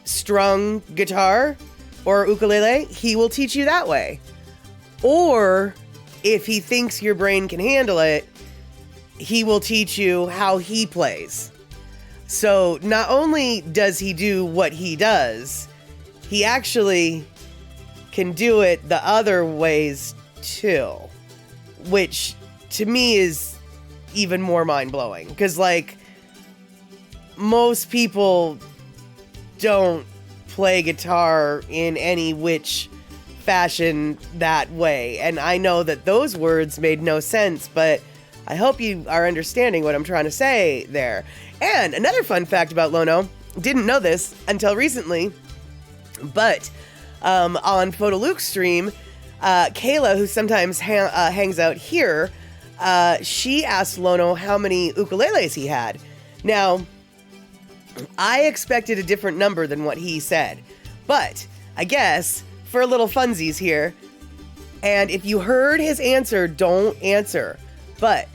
strung guitar or ukulele, he will teach you that way. Or if he thinks your brain can handle it, he will teach you how he plays. So not only does he do what he does, he actually can do it the other ways too, which to me is even more mind-blowing, because like most people don't play guitar in any which fashion that way. And I know that those words made no sense, but I hope you are understanding what I'm trying to say there. And another fun fact about Lono, didn't know this until recently, but on Photo Luke's stream, Kayla, who sometimes hangs out here, she asked Lono how many ukuleles he had. Now, I expected a different number than what he said, but I guess for a little funsies here, and if you heard his answer, don't answer, but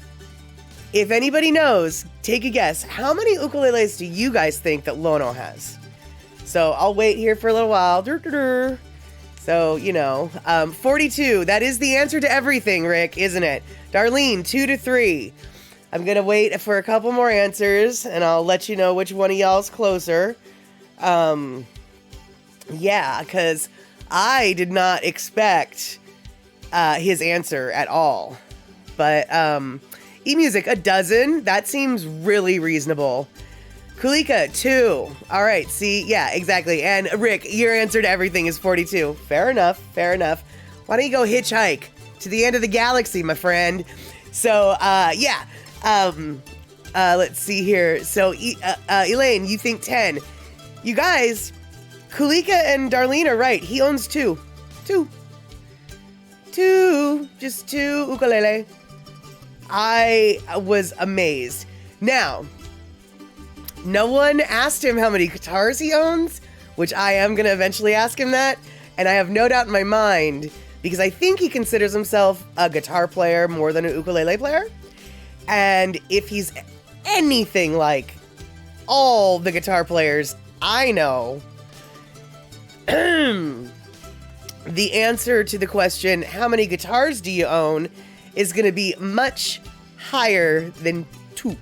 if anybody knows, take a guess. How many ukuleles do you guys think that Lono has? So I'll wait here for a little while. So, you know, 42. That is the answer to everything, Rick, isn't it? Darlene, 2 to 3. I'm going to wait for a couple more answers, and I'll let you know which one of y'all's closer. Yeah, because I did not expect his answer at all. But eMusic, 12. That seems really reasonable. Kulika, 2. All right, see, yeah, exactly. And Rick, your answer to everything is 42. Fair enough, fair enough. Why don't you go hitchhike to the end of the galaxy, my friend? So, yeah. Let's see here. So, Elaine, you think 10. You guys, Kulika and Darlene are right. He owns 2. 2. Just 2 ukulele. I was amazed. Now, no one asked him how many guitars he owns, which I am going to eventually ask him that. And I have no doubt in my mind because I think he considers himself a guitar player more than an ukulele player. And if he's anything like all the guitar players I know, the answer to the question, how many guitars do you own, is going to be much higher than 2.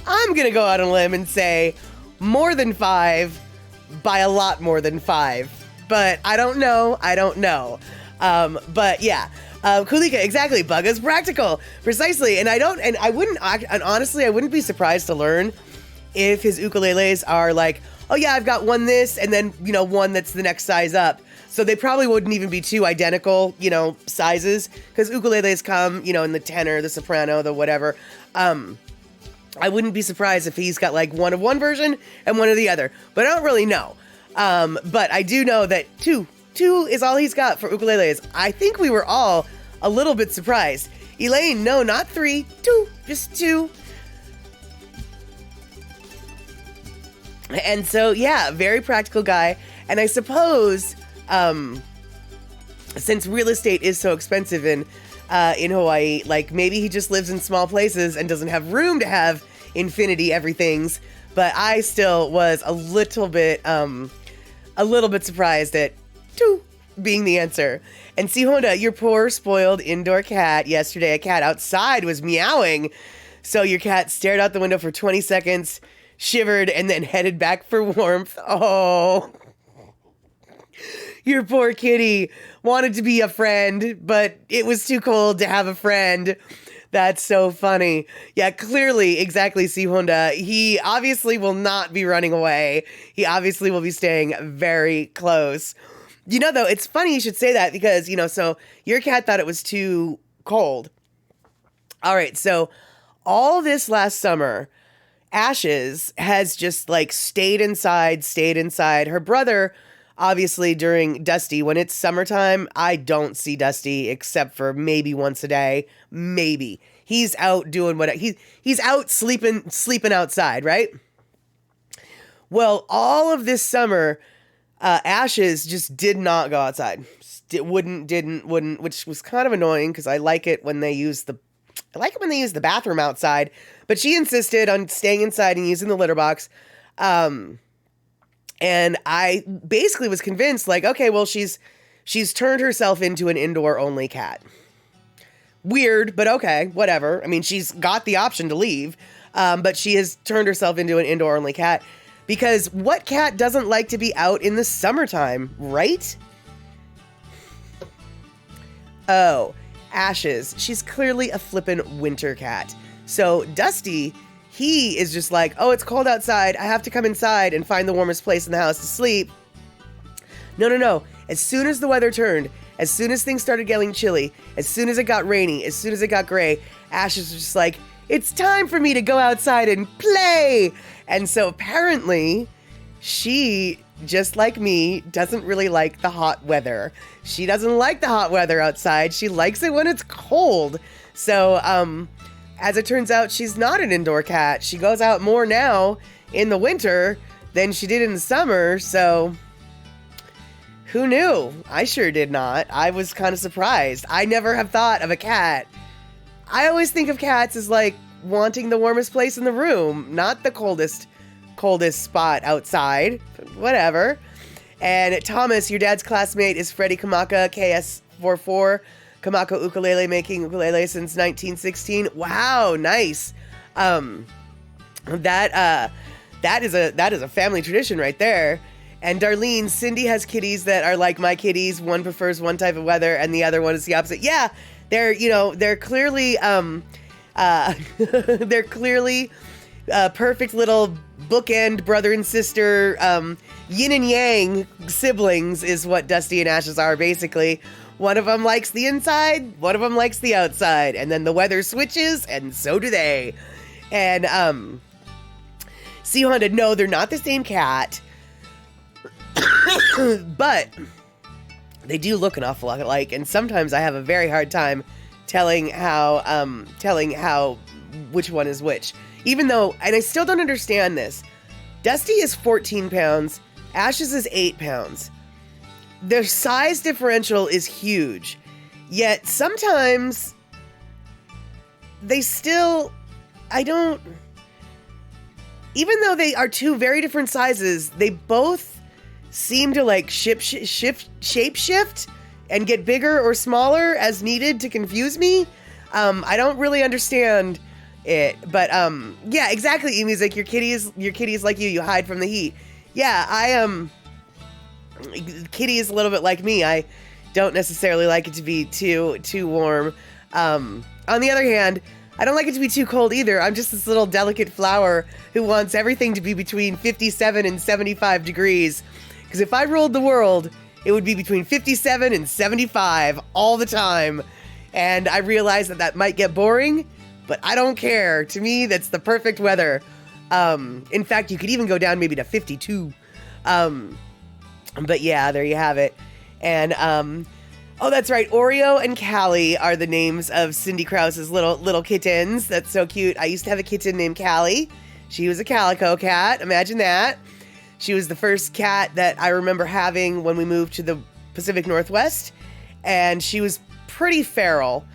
I'm going to go out on a limb and say more than 5, by a lot more than 5. But I don't know. But yeah. Kulika, exactly. Bugga's practical. Precisely. And honestly, I wouldn't be surprised to learn if his ukuleles are like, oh yeah, I've got one this, and then, one that's the next size up. So they probably wouldn't even be 2 identical, sizes, because ukuleles come, in the tenor, the soprano, the whatever. I wouldn't be surprised if he's got like one of one version and one of the other, but I don't really know. But I do know that 2 is all he's got for ukuleles. I think we were all a little bit surprised. Elaine, no, not 3, 2, just 2. And so, yeah, very practical guy. And I suppose, since real estate is so expensive in Hawaii, like maybe he just lives in small places and doesn't have room to have infinity everythings. But I still was a little bit surprised at 2 being the answer. And see, Honda, your poor spoiled indoor cat. Yesterday, a cat outside was meowing. So your cat stared out the window for 20 seconds, shivered, and then headed back for warmth. Oh, your poor kitty wanted to be a friend, but it was too cold to have a friend. That's so funny. Yeah, clearly, exactly, C. Honda. He obviously will not be running away. He obviously will be staying very close. Though, it's funny you should say that because, so your cat thought it was too cold. All right, so all this last summer, Ashes has just like stayed inside. Her brother, obviously during Dusty, when it's summertime, I don't see Dusty except for maybe once a day. Maybe. He's out doing what he's out sleeping outside, right? Well, all of this summer, Ashes just did not go outside. Wouldn't, which was kind of annoying because I like it when they use the bathroom outside, but she insisted on staying inside and using the litter box. And I basically was convinced, like, okay, well, she's turned herself into an indoor only cat. Weird, but okay, whatever. I mean, she's got the option to leave, but she has turned herself into an indoor only cat because what cat doesn't like to be out in the summertime, right? Oh, Ashes. She's clearly a flippin' winter cat. So Dusty, he is just like, oh, it's cold outside. I have to come inside and find the warmest place in the house to sleep. No. As soon as the weather turned, as soon as things started getting chilly, as soon as it got rainy, as soon as it got gray, Ashes was just like, it's time for me to go outside and play. And so apparently she, just like me, doesn't really like the hot weather. She doesn't like the hot weather outside. She likes it when it's cold. So, as it turns out, she's not an indoor cat. She goes out more now in the winter than she did in the summer. So, who knew? I sure did not. I was kind of surprised. I never have thought of a cat. I always think of cats as like wanting the warmest place in the room, not the coldest spot outside. Whatever. And Thomas, your dad's classmate, is Freddie Kamaka, KS44. Kamaka ukulele, making ukulele since 1916. Wow, nice. That is a family tradition right there. And Darlene, Cindy has kitties that are like my kitties. One prefers one type of weather and the other one is the opposite. Yeah, they're clearly perfect little bookend brother and sister, yin and yang siblings is what Dusty and Ashes are basically. One of them likes the inside, one of them likes the outside, and then the weather switches, and so do they. And C. Honda, no, they're not the same cat. But they do look an awful lot alike, and sometimes I have a very hard time telling how which one is which. Even though, and I still don't understand this, Dusty is 14 pounds, Ashes is 8 pounds. their size differential is huge. Yet sometimes they still, even though they are two very different sizes, they both seem to like shape shift and get bigger or smaller as needed to confuse me. I don't really understand it, but yeah, exactly. E-Music, your kitty is like you hide from the heat. Yeah, Kitty is a little bit like me. I don't necessarily like it to be too warm. On the other hand, I don't like it to be too cold either. I'm just this little delicate flower who wants everything to be between 57 and 75 degrees. Because if I ruled the world, it would be between 57 and 75 all the time. And I realize that might get boring, but I don't care. To me, that's the perfect weather. In fact, you could even go down maybe to 52. But yeah, there you have it. And, oh, that's right. Oreo and Callie are the names of Cindy Krause's little kittens. That's so cute. I used to have a kitten named Callie. She was a calico cat. Imagine that. She was the first cat that I remember having when we moved to the Pacific Northwest. And she was pretty feral.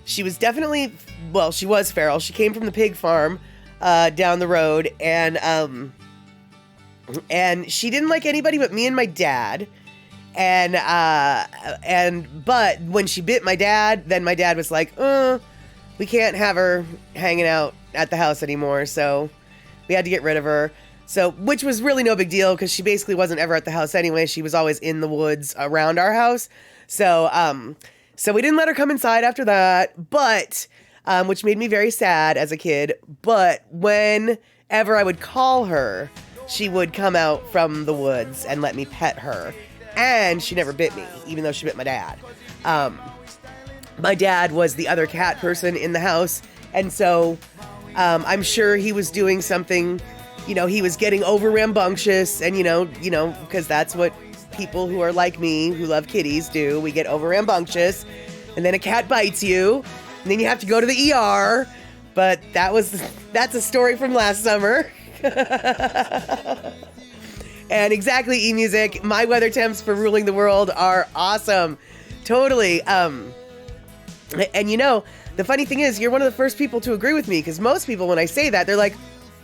She was definitely, well, she was feral. She came from the pig farm down the road, and she didn't like anybody but me and my dad. But when she bit my dad, then my dad was like, we can't have her hanging out at the house anymore, so we had to get rid of her. So, which was really no big deal, because she basically wasn't ever at the house anyway. She was always in the woods around our house. So we didn't let her come inside after that, but, which made me very sad as a kid. But whenever I would call her, she would come out from the woods and let me pet her. And she never bit me, even though she bit my dad. My dad was the other cat person in the house. And so, I'm sure he was doing something, he was getting over rambunctious, and, because that's what people who are like me, who love kitties, do. We get over rambunctious, and then a cat bites you, and then you have to go to the ER. But that's a story from last summer. And exactly, E-Music, my weather temps for ruling the world are awesome. Totally. And the funny thing is, you're one of the first people to agree with me, because most people, when I say that, they're like,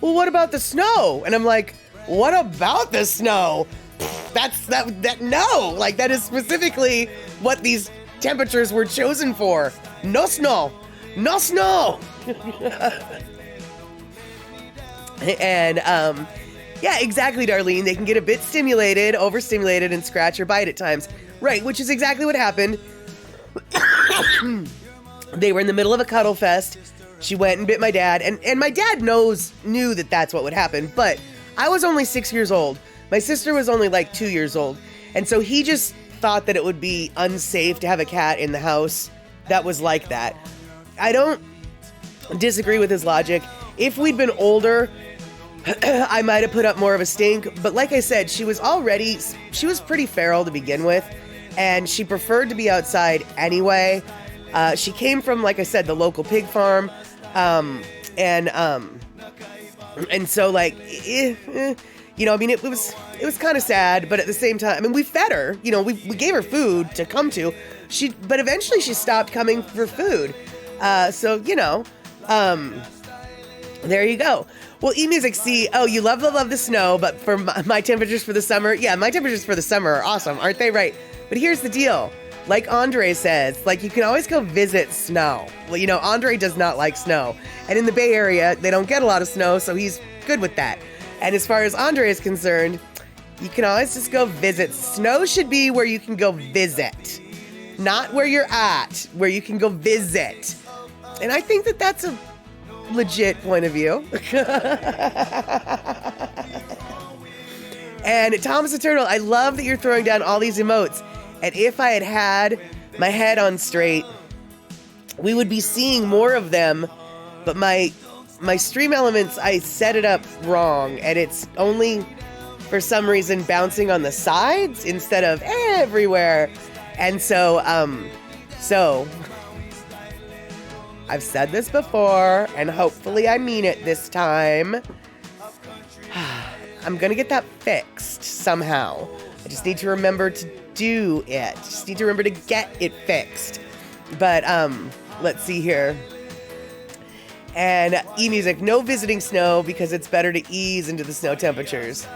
well, what about the snow? And I'm like, what about the snow? No, like that is specifically what these temperatures were chosen for. No snow. And, yeah, exactly, Darlene. They can get a bit stimulated, overstimulated, and scratch or bite at times. Right, which is exactly what happened. They were in the middle of a cuddle fest. She went and bit my dad, and my dad knew that that's what would happen, but I was only 6 years old. My sister was only like 2 years old, and so he just thought that it would be unsafe to have a cat in the house that was like that. I don't disagree with his logic. If we'd been older, I might have put up more of a stink, but like I said, she was pretty feral to begin with, and she preferred to be outside anyway. She came from, like I said, the local pig farm, and so like, it was kind of sad, but at the same time, we fed her, we gave her food to come to, but eventually she stopped coming for food, there you go. Well, E-Music, you love the snow, but for my temperatures for the summer, yeah, my temperatures for the summer are awesome, aren't they? Right. But here's the deal. Like Andre says, you can always go visit snow. Well, Andre does not like snow. And in the Bay Area, they don't get a lot of snow, so he's good with that. And as far as Andre is concerned, you can always just go visit. Snow should be where you can go visit, not where you're at, where you can go visit. And I think that that's a legit point of view. And Thomas the Turtle, I love that you're throwing down all these emotes. And if I had my head on straight, we would be seeing more of them. But my stream elements, I set it up wrong, and it's only for some reason bouncing on the sides instead of everywhere. And so I've said this before, and hopefully I mean it this time. I'm going to get that fixed somehow. I just need to remember to do it. Just need to remember to get it fixed. But let's see here. And eMusic, no visiting snow because it's better to ease into the snow temperatures.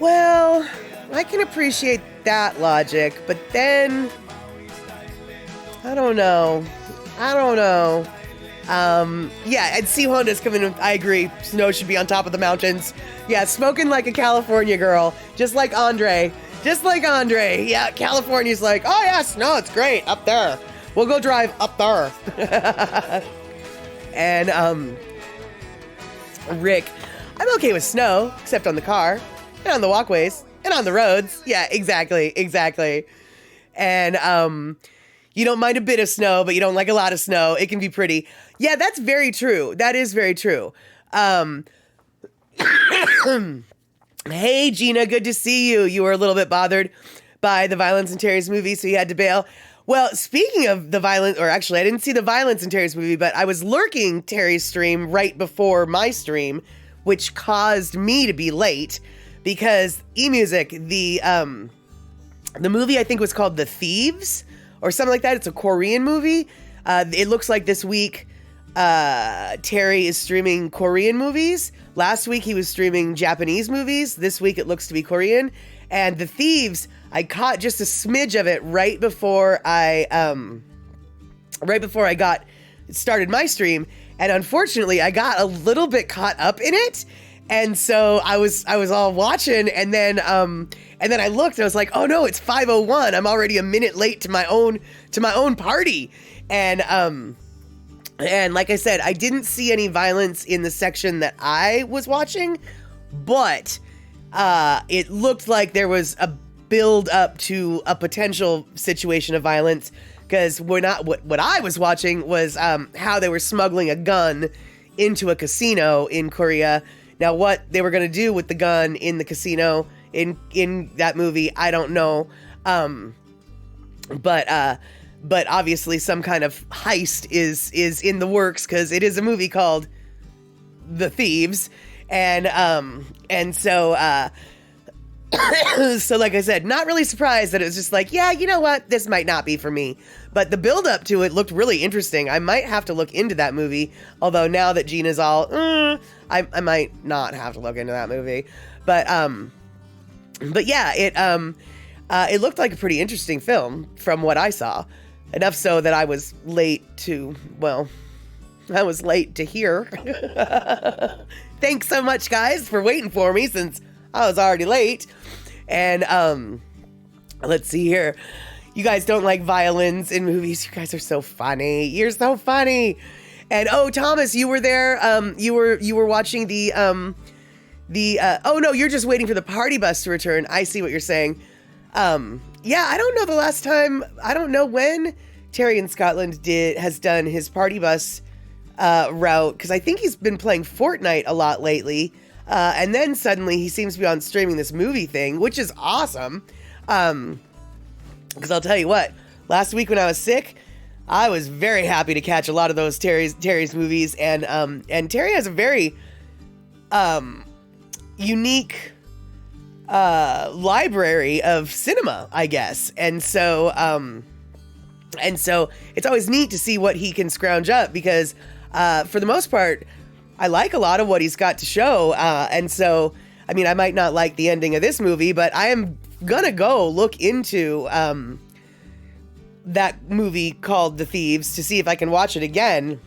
Well, I can appreciate that logic, but then I don't know. Yeah, and Sea Honda's coming in. I agree. Snow should be on top of the mountains. Yeah, smoking like a California girl, just like Andre. Yeah, California's like, oh yeah, snow, it's great up there. We'll go drive up there. And Rick, I'm okay with snow, except on the car, and on the walkways, and on the roads. Yeah, exactly. And you don't mind a bit of snow, but you don't like a lot of snow. It can be pretty. Yeah, that's very true. That is very true. Hey, Gina, good to see you. You were a little bit bothered by the violence in Terry's movie, so you had to bail. Well, speaking of the violence, or actually, I didn't see the violence in Terry's movie, but I was lurking Terry's stream right before my stream, which caused me to be late because eMusic, the movie I think was called The Thieves or something like that. It's a Korean movie. It looks like this week Terry is streaming Korean movies. Last week he was streaming Japanese movies. This week it looks to be Korean. And The Thieves, I caught just a smidge of it right before I got started my stream, and unfortunately I got a little bit caught up in it, and so I was all watching, and then I looked and I was like, oh no, it's 5:01. I'm already a minute late to my own party, and like I said, I didn't see any violence in the section that I was watching, but it looked like there was a build up to a potential situation of violence, because what I was watching was how they were smuggling a gun into a casino in Korea. Now, what they were going to do with the gun in the casino in that movie, I don't know. But obviously some kind of heist is in the works, because it is a movie called The Thieves, and so so like I said, not really surprised that it was just like, yeah, you know what, this might not be for me. But the build up to it looked really interesting. I might have to look into that movie, although now that Gina's all, I might not have to look into that movie. But yeah, it looked like a pretty interesting film from what I saw. Enough so that I was late to hear. Thanks so much, guys, for waiting for me, since I was already late. And let's see here. You guys don't like violence in movies. You guys are so funny. You're so funny. And oh, Thomas, you were there. You were watching the oh no, you're just waiting for the party bus to return. I see what you're saying. Yeah, I don't know the last time. I don't know when TerryInScotland has done his party bus route, because I think he's been playing Fortnite a lot lately. And then suddenly he seems to be on streaming this movie thing, which is awesome. Because I'll tell you what, last week when I was sick, I was very happy to catch a lot of those Terry's movies, and Terry has a very unique library of cinema, I guess, and so it's always neat to see what he can scrounge up, because for the most part, I like a lot of what he's got to show, and so, I mean, I might not like the ending of this movie, but I am gonna go look into that movie called The Thieves to see if I can watch it again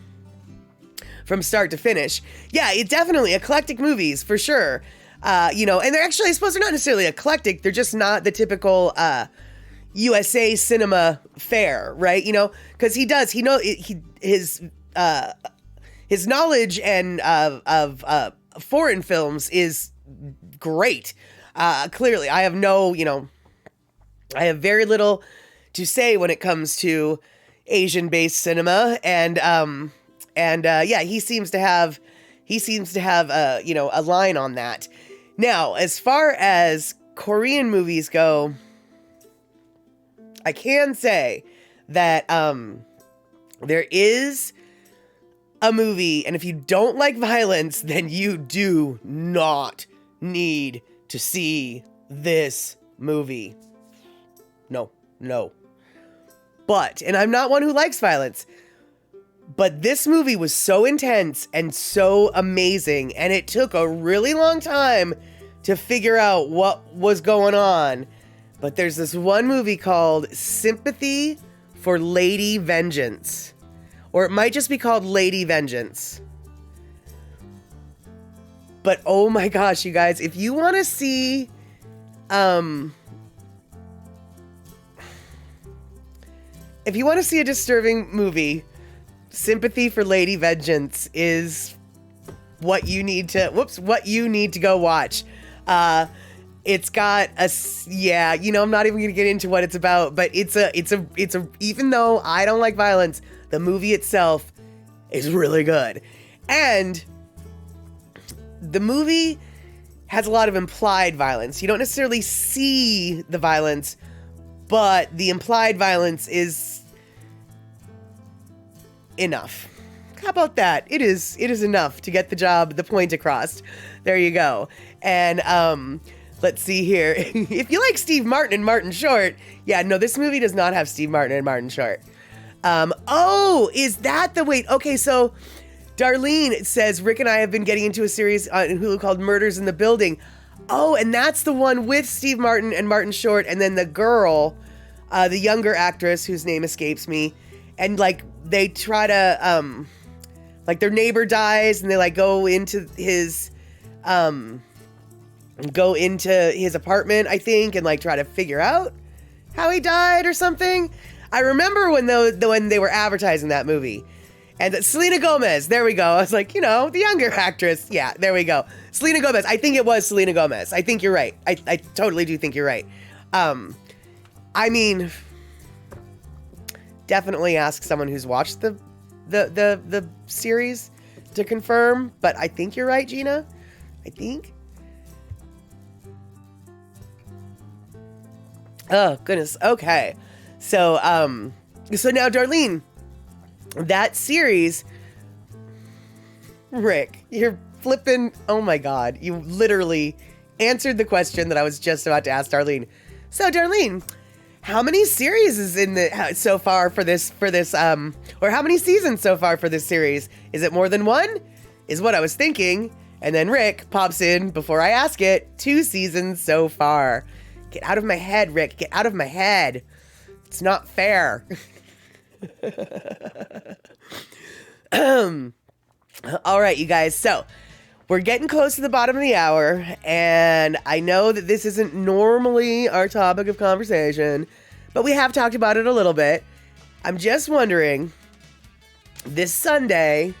from start to finish. Yeah, it's definitely eclectic movies, for sure. And they're actually, I suppose they're not necessarily eclectic, they're just not the typical USA cinema fare, right? Because his knowledge and of foreign films is great. Clearly, I have very little to say when it comes to Asian-based cinema, and yeah, he seems to have a line on that. Now, as far as Korean movies go, I can say that there is a movie, and if you don't like violence, then you do not need to see this movie. No. But, and I'm not one who likes violence, but this movie was so intense and so amazing, and it took a really long time to figure out what was going on. But there's this one movie called Sympathy for Lady Vengeance. Or it might just be called Lady Vengeance. But oh my gosh, you guys, if you want to see a disturbing movie, Sympathy for Lady Vengeance is what you need to go watch. It's got I'm not even going to get into what it's about, but it's a even though I don't like violence, the movie itself is really good. And the movie has a lot of implied violence. You don't necessarily see the violence, but the implied violence is enough. How about that? It is enough to get the point across. There you go. And let's see here. If you like Steve Martin and Martin Short, this movie does not have Steve Martin and Martin Short. Is that the wait? Okay, so Darlene says Rick and I have been getting into a series on Hulu called Murders in the Building. Oh, and that's the one with Steve Martin and Martin Short, and then the girl, the younger actress whose name escapes me, and like they try to like their neighbor dies, and they like go into his apartment, I think, and like try to figure out how he died or something. I remember when they were advertising that movie. And Selena Gomez, there we go. I was like, the younger actress. Yeah, there we go. Selena Gomez. I think it was Selena Gomez. I think you're right. I totally do think you're right. I mean, definitely ask someone who's watched the series to confirm. But I think you're right, Gina. I think. Oh, goodness. Okay. So now, Darlene, that series, Rick, you're flipping. Oh my God. You literally answered the question that I was just about to ask Darlene. So Darlene, how many series is so far for this, or how many seasons so far for this series? Is it more than one? Is what I was thinking. And then Rick pops in before I ask it. 2 seasons so far. Get out of my head, Rick. Get out of my head. It's not fair. All right, you guys. So we're getting close to the bottom of the hour, and I know that this isn't normally our topic of conversation, but we have talked about it a little bit. I'm just wondering, this Sunday,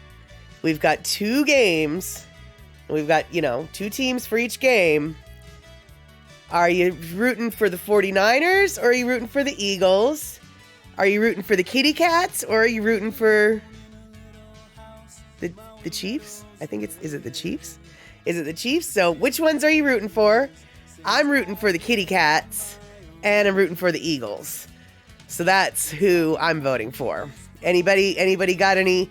we've got 2 games. We've got, 2 teams for each game. Are you rooting for the 49ers, or are you rooting for the Eagles? Are you rooting for the Kitty Cats, or are you rooting for the Chiefs? I think is it the Chiefs? Is it the Chiefs? So which ones are you rooting for? I'm rooting for the Kitty Cats, and I'm rooting for the Eagles. So that's who I'm voting for. Anybody got any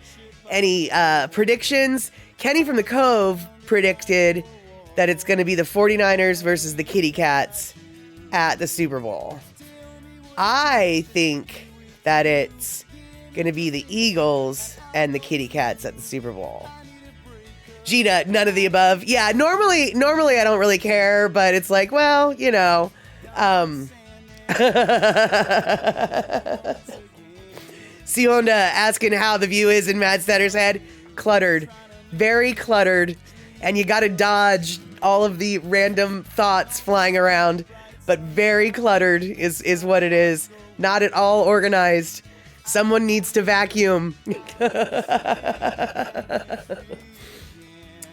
predictions? Kenny from the Cove predicted that it's going to be the 49ers versus the Kitty Cats at the Super Bowl. I think that it's going to be the Eagles and the Kitty Cats at the Super Bowl. Gina, none of the above. Yeah, normally I don't really care, but it's like, well, Sionda asking how the view is in Matt Stetter's head. Cluttered. Very cluttered. And you got to dodge all of the random thoughts flying around. But very cluttered is what it is. Not at all organized. Someone needs to vacuum.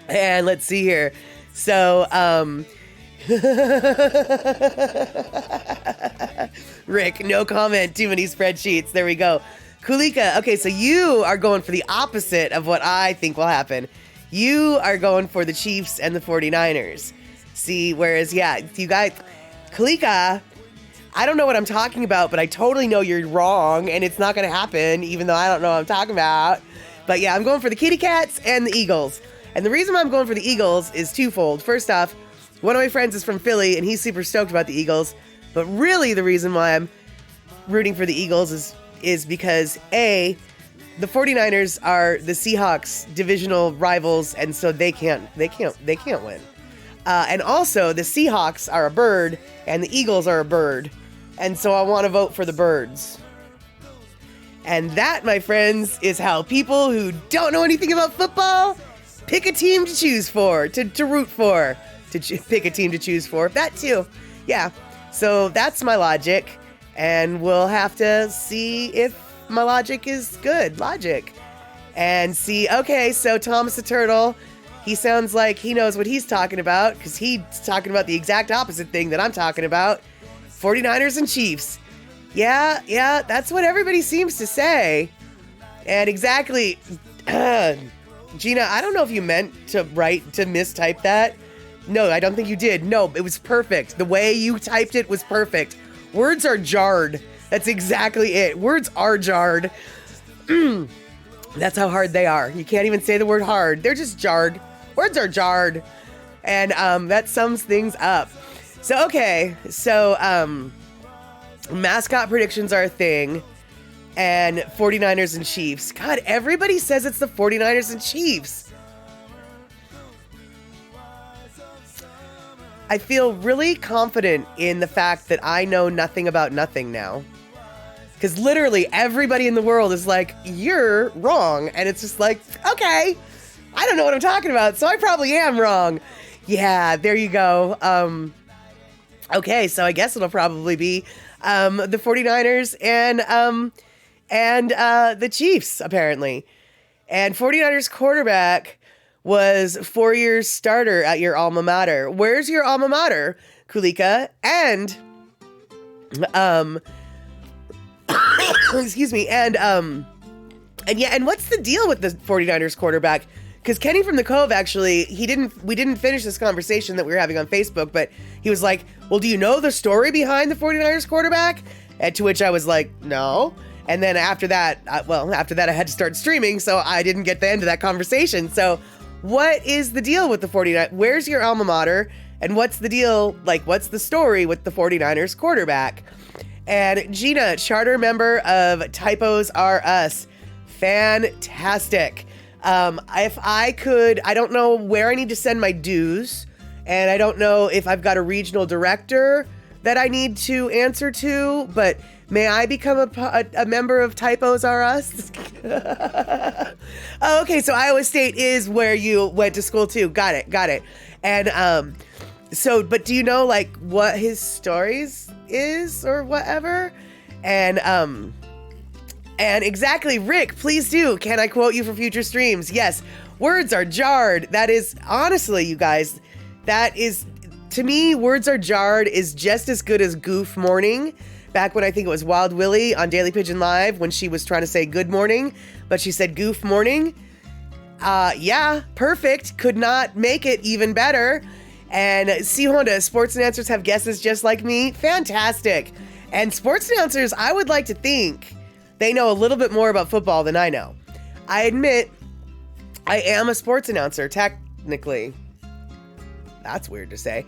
And let's see here. So, Rick, no comment. Too many spreadsheets. There we go. Kulika, okay, so you are going for the opposite of what I think will happen. You are going for the Chiefs and the 49ers. See, whereas, you guys, Kulika, I don't know what I'm talking about, but I totally know you're wrong, and it's not going to happen, even though I don't know what I'm talking about. But yeah, I'm going for the Kitty Cats and the Eagles. And the reason why I'm going for the Eagles is twofold. First off, One of my friends is from Philly, and he's super stoked about the Eagles. But really, the reason why I'm rooting for the Eagles is because A, the 49ers are the Seahawks divisional rivals, and so they can't win. And also, the Seahawks are a bird, and the Eagles are a bird, and so I want to vote for the birds. And that, my friends, is how people who don't know anything about football pick a team to choose for, to root for, pick a team to choose for. That too, yeah. So that's my logic, and we'll have to see if my logic is good logic. And see, okay, so Thomas the Turtle, he sounds like he knows what he's talking about, because he's talking about the exact opposite thing that I'm talking about. 49ers and Chiefs. Yeah, that's what everybody seems to say. And exactly, Gina, I don't know if you meant to mistype that. No, I don't think you did. No, it was perfect. The way you typed it was perfect. Words are jarred. That's exactly it. Words are jarred. That's how hard they are. You can't even say the word hard. They're just jarred. Words are jarred. And that sums things up. So, okay. So, mascot predictions are a thing. And 49ers and Chiefs. God, everybody says it's the 49ers and Chiefs. I feel really confident in the fact that I know nothing about nothing now. Because literally everybody in the world is like, you're wrong. And it's just like, okay, I don't know what I'm talking about, so I probably am wrong. Yeah, there you go. Okay, so I guess it'll probably be the 49ers and the Chiefs, apparently. And 49ers quarterback was 4 years starter at your alma mater. Where's your alma mater, Kulika? And, excuse me, and what's the deal with the 49ers quarterback? Because Kenny from the Cove, actually, we didn't finish this conversation that we were having on Facebook, but he was like, well, do you know the story behind the 49ers quarterback? And to which I was like, no. And then after that, I had to start streaming, so I didn't get the end of that conversation. So what is the deal with the 49ers? Where's your alma mater? And what's the deal? Like, what's the story with the 49ers quarterback? And Gina, charter member of Typos R Us. Fantastic. If I could, I don't know where I need to send my dues. And I don't know if I've got a regional director that I need to answer to, but may I become a member of Typos R Us? Oh, okay, so Iowa State is where you went to school too. Got it. And but do you know like what his stories is or whatever? And exactly, Rick, please do. Can I quote you for future streams? Yes. Words are jarred. That is, honestly, you guys, that is, to me, words are jarred is just as good as goof morning. Back when I think it was Wild Willie on Daily Pigeon Live when she was trying to say good morning, but she said goof morning. Yeah, perfect. Could not make it even better. And C Honda, sports announcers have guesses just like me. Fantastic. And sports announcers, I would like to think they know a little bit more about football than I know. I admit, I am a sports announcer, technically. That's weird to say.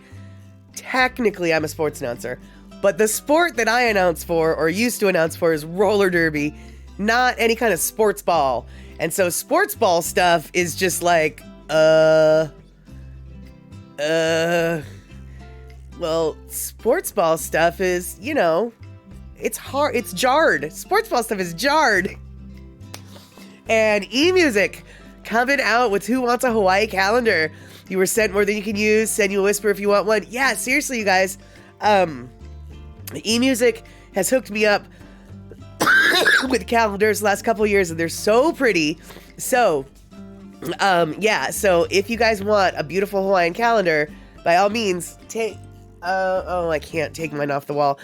Technically, I'm a sports announcer. But the sport that I announce for, or used to announce for, is roller derby, not any kind of sports ball. And so sports ball stuff is just like, well, sports ball stuff is, you know, it's hard, it's jarred. Sports ball stuff is jarred. And eMusic coming out with Who Wants a Hawaii Calendar? You were sent more than you can use. Send you a whisper if you want one. Yeah, seriously, you guys. eMusic has hooked me up with calendars the last couple of years, and they're so pretty. So, yeah. So if you guys want a beautiful Hawaiian calendar, by all means, take. I can't take mine off the wall.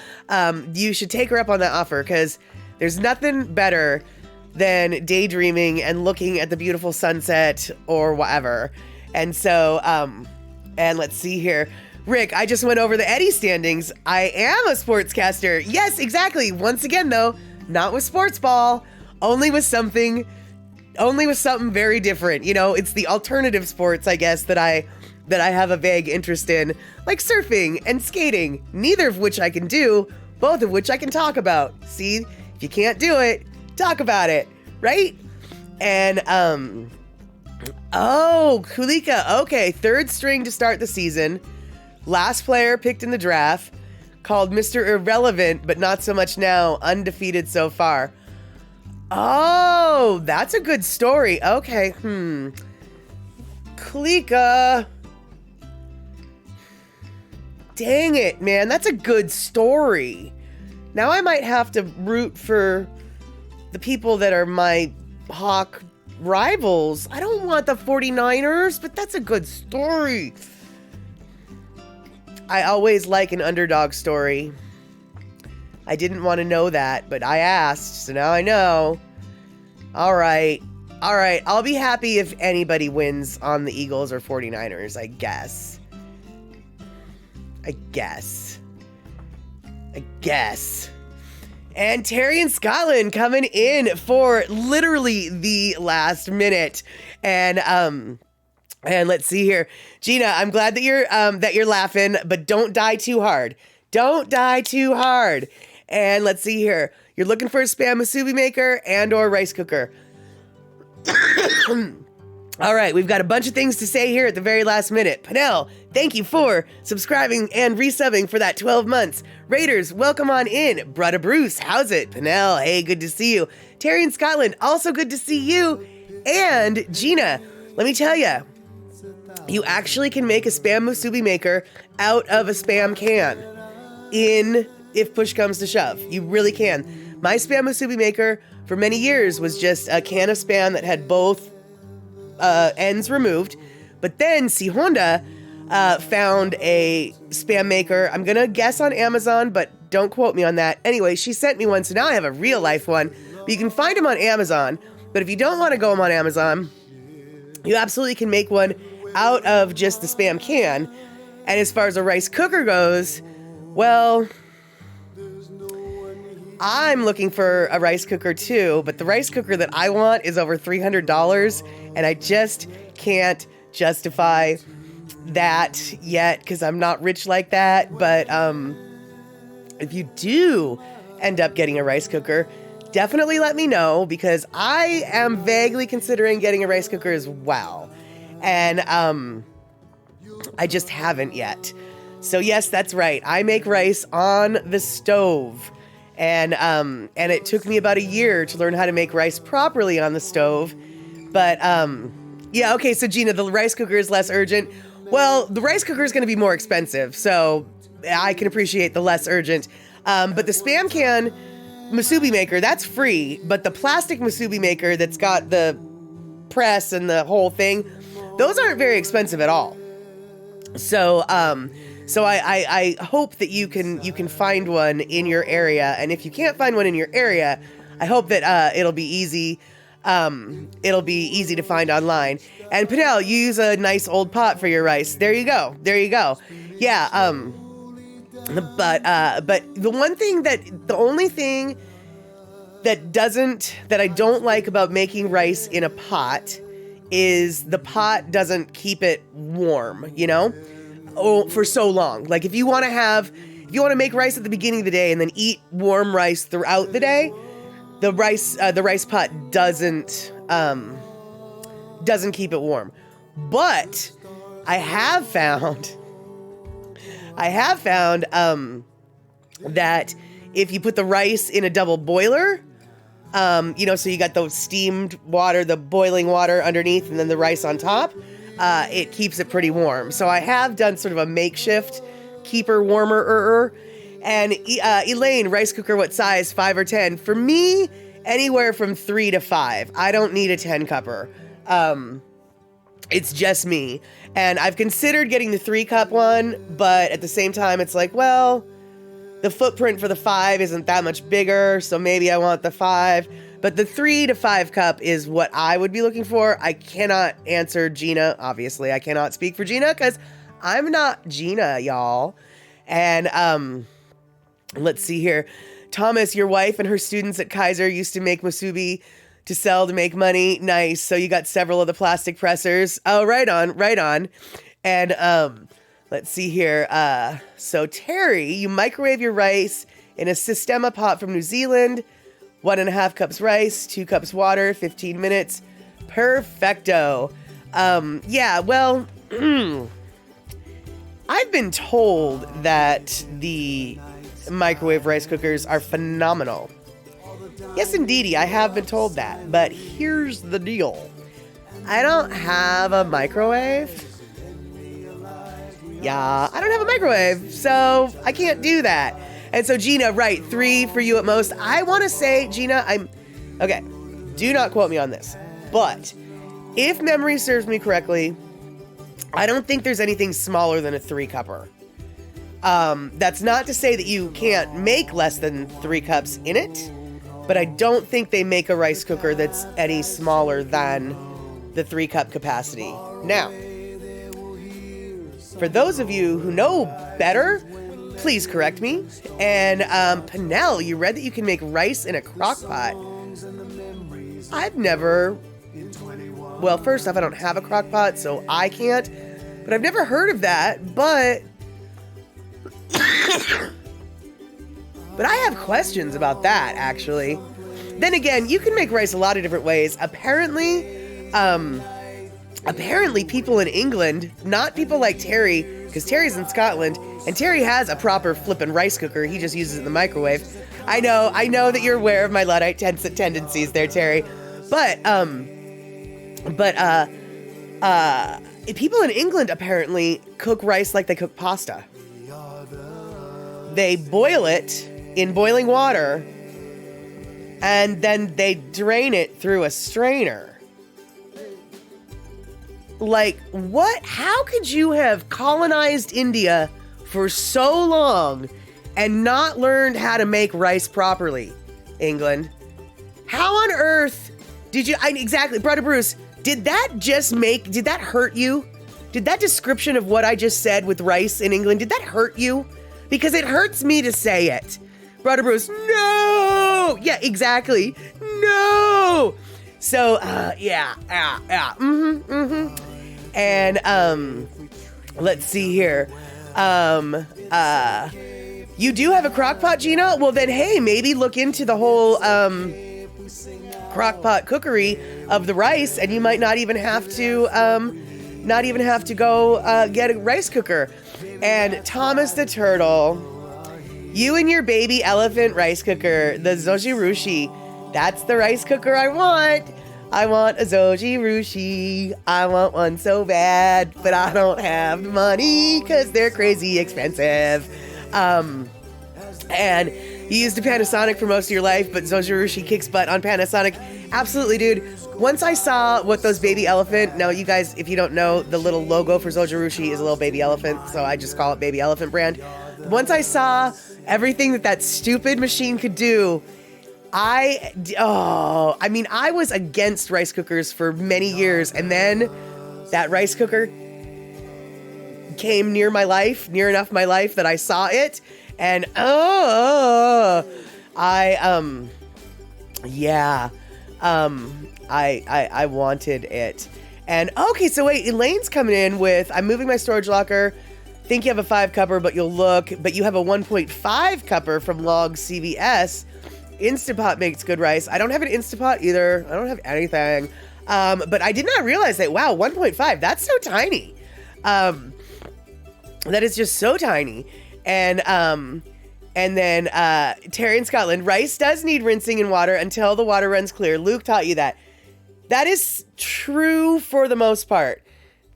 You should take her up on that offer, because there's nothing better than daydreaming and looking at the beautiful sunset or whatever. And so, and let's see here. Rick, I just went over the Eddie standings. I am a sportscaster. Yes, exactly. Once again, though, not with sports ball, only with something very different. You know, it's the alternative sports, I guess, that I that I have a vague interest in, like surfing and skating, neither of which I can do, both of which I can talk about. See, if you can't do it, talk about it, right? And, Kulika, okay, third string to start the season, last player picked in the draft, called Mr. Irrelevant, but not so much now, undefeated so far. Oh, that's a good story. Okay, Kalika. Dang it, man, that's a good story. Now I might have to root for the people that are my Hawk rivals. I don't want the 49ers, but that's a good story. I always like an underdog story. I didn't want to know that, but I asked, so now I know. All right. I'll be happy if anybody wins on the Eagles or 49ers, I guess. And TerryInScotland coming in for literally the last minute. And let's see here. Gina, I'm glad that you're laughing, but don't die too hard. Don't die too hard. And let's see here. You're looking for a spam musubi maker and or rice cooker. All right, we've got a bunch of things to say here at the very last minute. Panel, thank you for subscribing and resubbing for that 12 months. Raiders, welcome on in. Brother Bruce, how's it? Panel, hey, good to see you. TerryInScotland, also good to see you. And Gina, let me tell you, you actually can make a spam musubi maker out of a spam can if push comes to shove. You really can. My spam musubi maker for many years was just a can of spam that had both ends removed. But then C Honda found a spam maker. I'm going to guess on Amazon, but don't quote me on that. Anyway, she sent me one, so now I have a real life one. But you can find them on Amazon. But if you don't want to go them on Amazon, you absolutely can make one out of just the spam can. And as far as a rice cooker goes, well, I'm looking for a rice cooker too, but the rice cooker that I want is over $300, and I just can't justify that yet because I'm not rich like that. But if you do end up getting a rice cooker, definitely let me know, because I am vaguely considering getting a rice cooker as well. And I just haven't yet. So yes, that's right. I make rice on the stove. And it took me about a year to learn how to make rice properly on the stove. But yeah, okay, so Gina, the rice cooker is less urgent. Well, the rice cooker is going to be more expensive, so I can appreciate the less urgent. But the spam can musubi maker, that's free. But the plastic musubi maker that's got the press and the whole thing, those aren't very expensive at all. So I hope that you can find one in your area. And if you can't find one in your area, I hope that it'll be easy. It'll be easy to find online. And Panel, you use a nice old pot for your rice. There you go. Yeah. But the only thing that I don't like about making rice in a pot is the pot doesn't keep it warm, for so long. Like if you want to make rice at the beginning of the day and then eat warm rice throughout the day, the rice pot doesn't keep it warm. But I have found that if you put the rice in a double boiler, so you got the steamed water, the boiling water underneath, and then the rice on top, it keeps it pretty warm. So I have done sort of a makeshift keeper warmer. And Elaine, rice cooker, what size, 5 or 10? For me, anywhere from 3 to 5. I don't need a 10 cupper. It's just me. And I've considered getting the 3 cup one, but at the same time, it's like, well, the footprint for the 5 isn't that much bigger, so maybe I want the 5. But the 3 to 5 cup is what I would be looking for. I cannot answer Gina. Obviously, I cannot speak for Gina because I'm not Gina, y'all. And let's see here. Thomas, your wife and her students at Kaiser used to make musubi to sell to make money. Nice. So you got several of the plastic pressers. Oh, right on. And let's see here. So Terry, you microwave your rice in a Sistema pot from New Zealand. 1.5 cups rice, 2 cups water, 15 minutes. Perfecto. Yeah, well, I've been told that the microwave rice cookers are phenomenal. Yes, indeedy, I have been told that. But here's the deal. I don't have a microwave. Yeah, I don't have a microwave, so I can't do that. And so, Gina, right, 3 for you at most. I want to say, Gina, okay, do not quote me on this, but if memory serves me correctly, I don't think there's anything smaller than a 3-cupper. That's not to say that you can't make less than 3 cups in it, but I don't think they make a rice cooker that's any smaller than the 3-cup capacity. Now, for those of you who know better, please correct me. And Pennell, you read that you can make rice in a crock pot. I've never... Well, first off, I don't have a crock pot, so I can't. But I've never heard of that, but... But I have questions about that, actually. Then again, you can make rice a lot of different ways. Apparently people in England, not people like Terry, because Terry's in Scotland, and Terry has a proper flippin' rice cooker. He just uses it in the microwave. I know that you're aware of my Luddite tendencies there, Terry. But people in England apparently cook rice like they cook pasta. They boil it in boiling water, and then they drain it through a strainer. Like, what? How could you have colonized India for so long and not learned how to make rice properly, England? How on earth did you... exactly, Brother Bruce, did that hurt you? Did that description of what I just said with rice in England, did that hurt you? Because it hurts me to say it. Brother Bruce, no! Yeah, exactly. No! So, And, let's see here. You do have a crock pot, Gina? Well, then, hey, maybe look into the whole, crock pot cookery of the rice, and you might not even have to go, get a rice cooker. And Thomas the Turtle, you and your baby elephant rice cooker, the Zojirushi, that's the rice cooker I want. I want a Zojirushi. I want one so bad, but I don't have the money because they're crazy expensive. And you used a Panasonic for most of your life, but Zojirushi kicks butt on Panasonic. Absolutely, dude. Once I saw what those baby elephant, now you guys, if you don't know, the little logo for Zojirushi is a little baby elephant, so I just call it baby elephant brand. Once I saw everything that stupid machine could do, I was against rice cookers for many years, and then that rice cooker came near enough my life that I saw it, and I wanted it. And okay, so wait, Elaine's coming in with, I'm moving my storage locker. Think you have a 5-cupper, but you have a 1.5 cupper from Log CVS. Instapot makes good rice. I don't have an Instapot either. I don't have anything. But I did not realize that, wow, 1.5, that's so tiny. That is just so tiny. And then TerryInScotland, rice does need rinsing in water until the water runs clear. Luke taught you that. That is true for the most part.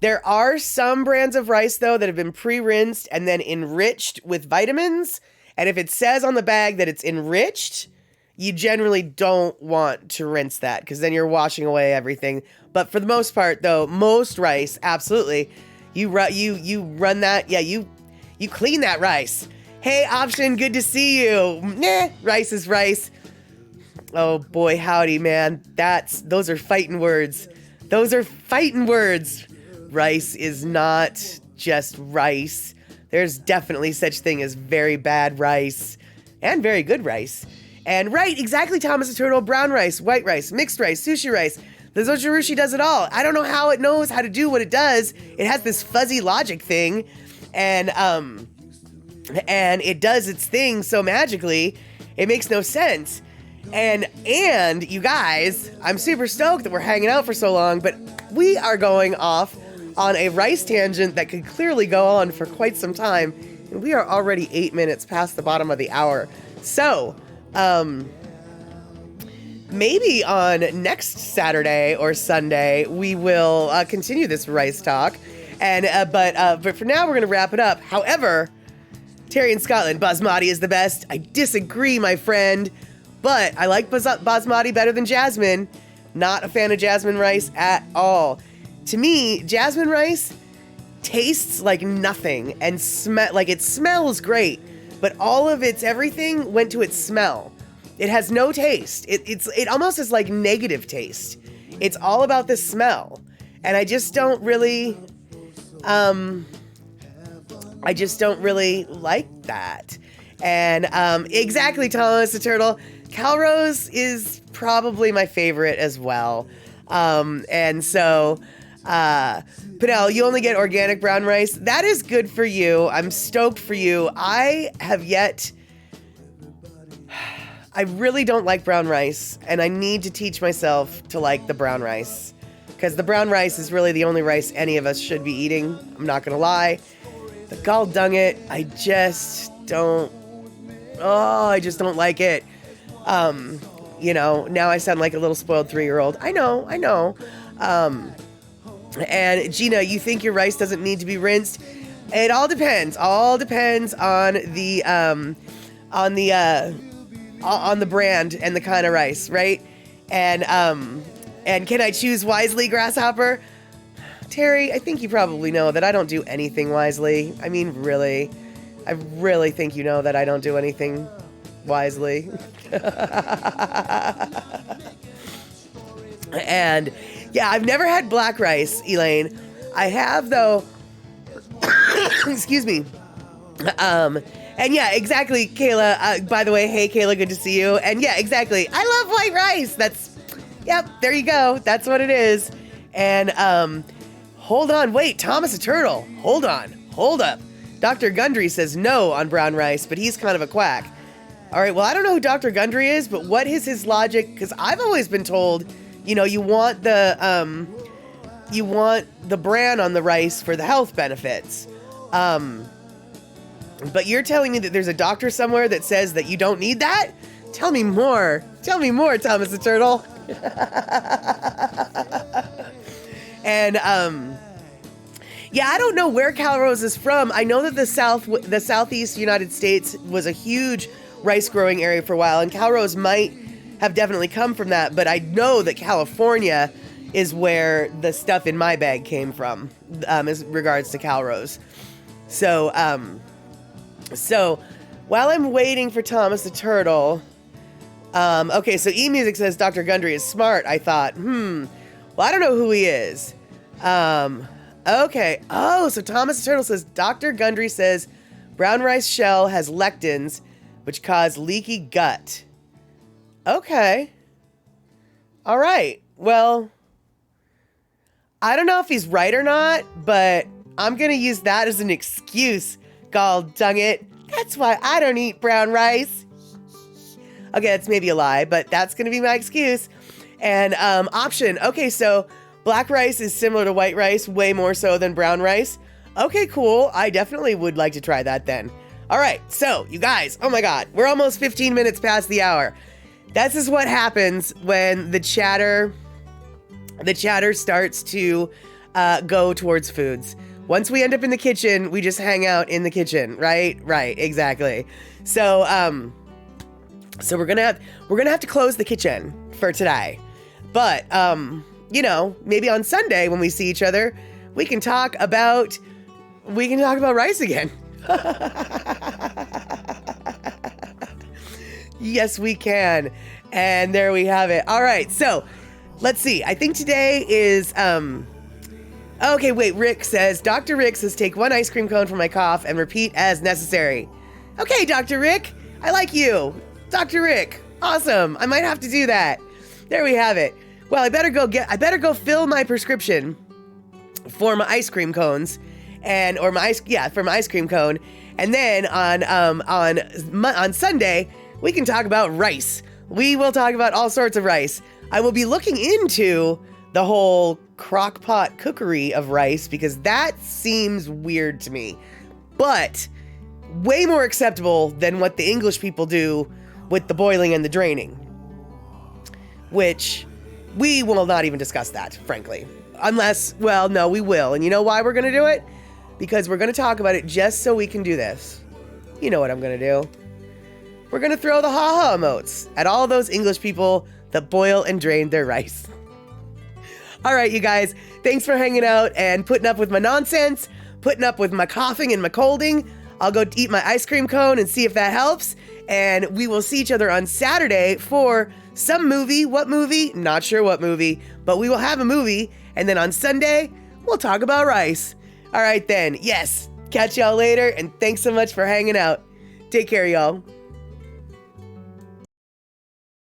There are some brands of rice, though, that have been pre-rinsed and then enriched with vitamins. And if it says on the bag that it's enriched, you generally don't want to rinse that because then you're washing away everything. But for the most part, though, most rice, absolutely, you run that. Yeah, you clean that rice. Hey, Option, good to see you. Nah, rice is rice. Oh boy, howdy, man. Those are fighting words. Those are fighting words. Rice is not just rice. There's definitely such thing as very bad rice and very good rice. And right, exactly, Thomas the Turtle, brown rice, white rice, mixed rice, sushi rice. The Zojirushi does it all. I don't know how it knows how to do what it does. It has this fuzzy logic thing, and it does its thing so magically, it makes no sense. And you guys, I'm super stoked that we're hanging out for so long, but we are going off on a rice tangent that could clearly go on for quite some time, and we are already 8 minutes past the bottom of the hour. So, maybe on next Saturday or Sunday, we will continue this rice talk. And but for now, we're going to wrap it up. However, TerryInScotland, basmati is the best. I disagree, my friend, but I like basmati better than jasmine. Not a fan of jasmine rice at all. To me, jasmine rice tastes like nothing and it smells great, but all of its everything went to its smell. It has no taste. It almost is like negative taste. It's all about the smell, and I just don't really like that. And exactly, Thomas the Turtle. Calrose is probably my favorite as well. And so, Pinnell, you only get organic brown rice. That is good for you. I'm stoked for you. I really don't like brown rice, and I need to teach myself to like the brown rice, because the brown rice is really the only rice any of us should be eating. I'm not going to lie. The gall dung it, I just don't like it. Now I sound like a little spoiled 3-year-old. I know. And Gina, you think your rice doesn't need to be rinsed? It all depends. On the brand and the kind of rice, right? And can I choose wisely, Grasshopper? Terry, I think you probably know that I don't do anything wisely. I mean, really. I really think you know that I don't do anything wisely. And yeah, I've never had black rice, Elaine. I have, though. Excuse me. And yeah, exactly, Kayla. By the way, hey, Kayla, good to see you. And yeah, exactly. I love white rice. Yep, there you go. That's what it is. And hold on. Wait, Thomas the Turtle. Hold up. Dr. Gundry says no on brown rice, but he's kind of a quack. All right, well, I don't know who Dr. Gundry is, but what is his logic? Because I've always been told, you want the bran on the rice for the health benefits. But you're telling me that there's a doctor somewhere that says that you don't need that? Tell me more, Thomas the Turtle. And, yeah, I don't know where Calrose is from. I know that the southeast United States was a huge rice growing area for a while, and Calrose might have definitely come from that, but I know that California is where the stuff in my bag came from, as regards to Calrose. So while I'm waiting for Thomas the Turtle, okay, so eMusic says Dr. Gundry is smart. I thought, well, I don't know who he is. Okay. Oh, so Thomas the Turtle says Dr. Gundry says brown rice shell has lectins, which cause leaky gut. Okay. All right. Well, I don't know if he's right or not, but I'm going to use that as an excuse. Gall dung it. That's why I don't eat brown rice. Okay, that's maybe a lie, but that's going to be my excuse. And option. Okay, so black rice is similar to white rice, way more so than brown rice. Okay, cool. I definitely would like to try that then. All right, so you guys, oh my God, we're almost 15 minutes past the hour. This is what happens when the chatter starts to go towards foods. Once we end up in the kitchen, we just hang out in the kitchen, right? Right, exactly. So we're gonna have to close the kitchen for today. But maybe on Sunday when we see each other, we can talk about rice again. Yes, we can. And there we have it. All right, so let's see. I think today is okay, wait, Dr. Rick says take 1 ice cream cone for my cough and repeat as necessary. Okay, Dr. Rick, I like you. Dr. Rick, awesome. I might have to do that. There we have it. Well, I better go fill my prescription for my ice cream cones for my ice cream cone. And then on Sunday, we can talk about rice. We will talk about all sorts of rice. I will be looking into the whole crock pot cookery of rice because that seems weird to me, but way more acceptable than what the English people do with the boiling and the draining, which we will not even discuss that, frankly. Unless, well, no, we will. And you know why we're going to do it? Because we're going to talk about it just so we can do this. You know what I'm going to do. We're going to throw the ha-ha emotes at all those English people that boil and drain their rice. All right, you guys, thanks for hanging out and putting up with my nonsense, putting up with my coughing and my colding. I'll go eat my ice cream cone and see if that helps. And we will see each other on Saturday for some movie. What movie? Not sure what movie, but we will have a movie. And then on Sunday, we'll talk about rice. All right, then. Yes. Catch y'all later. And thanks so much for hanging out. Take care, y'all.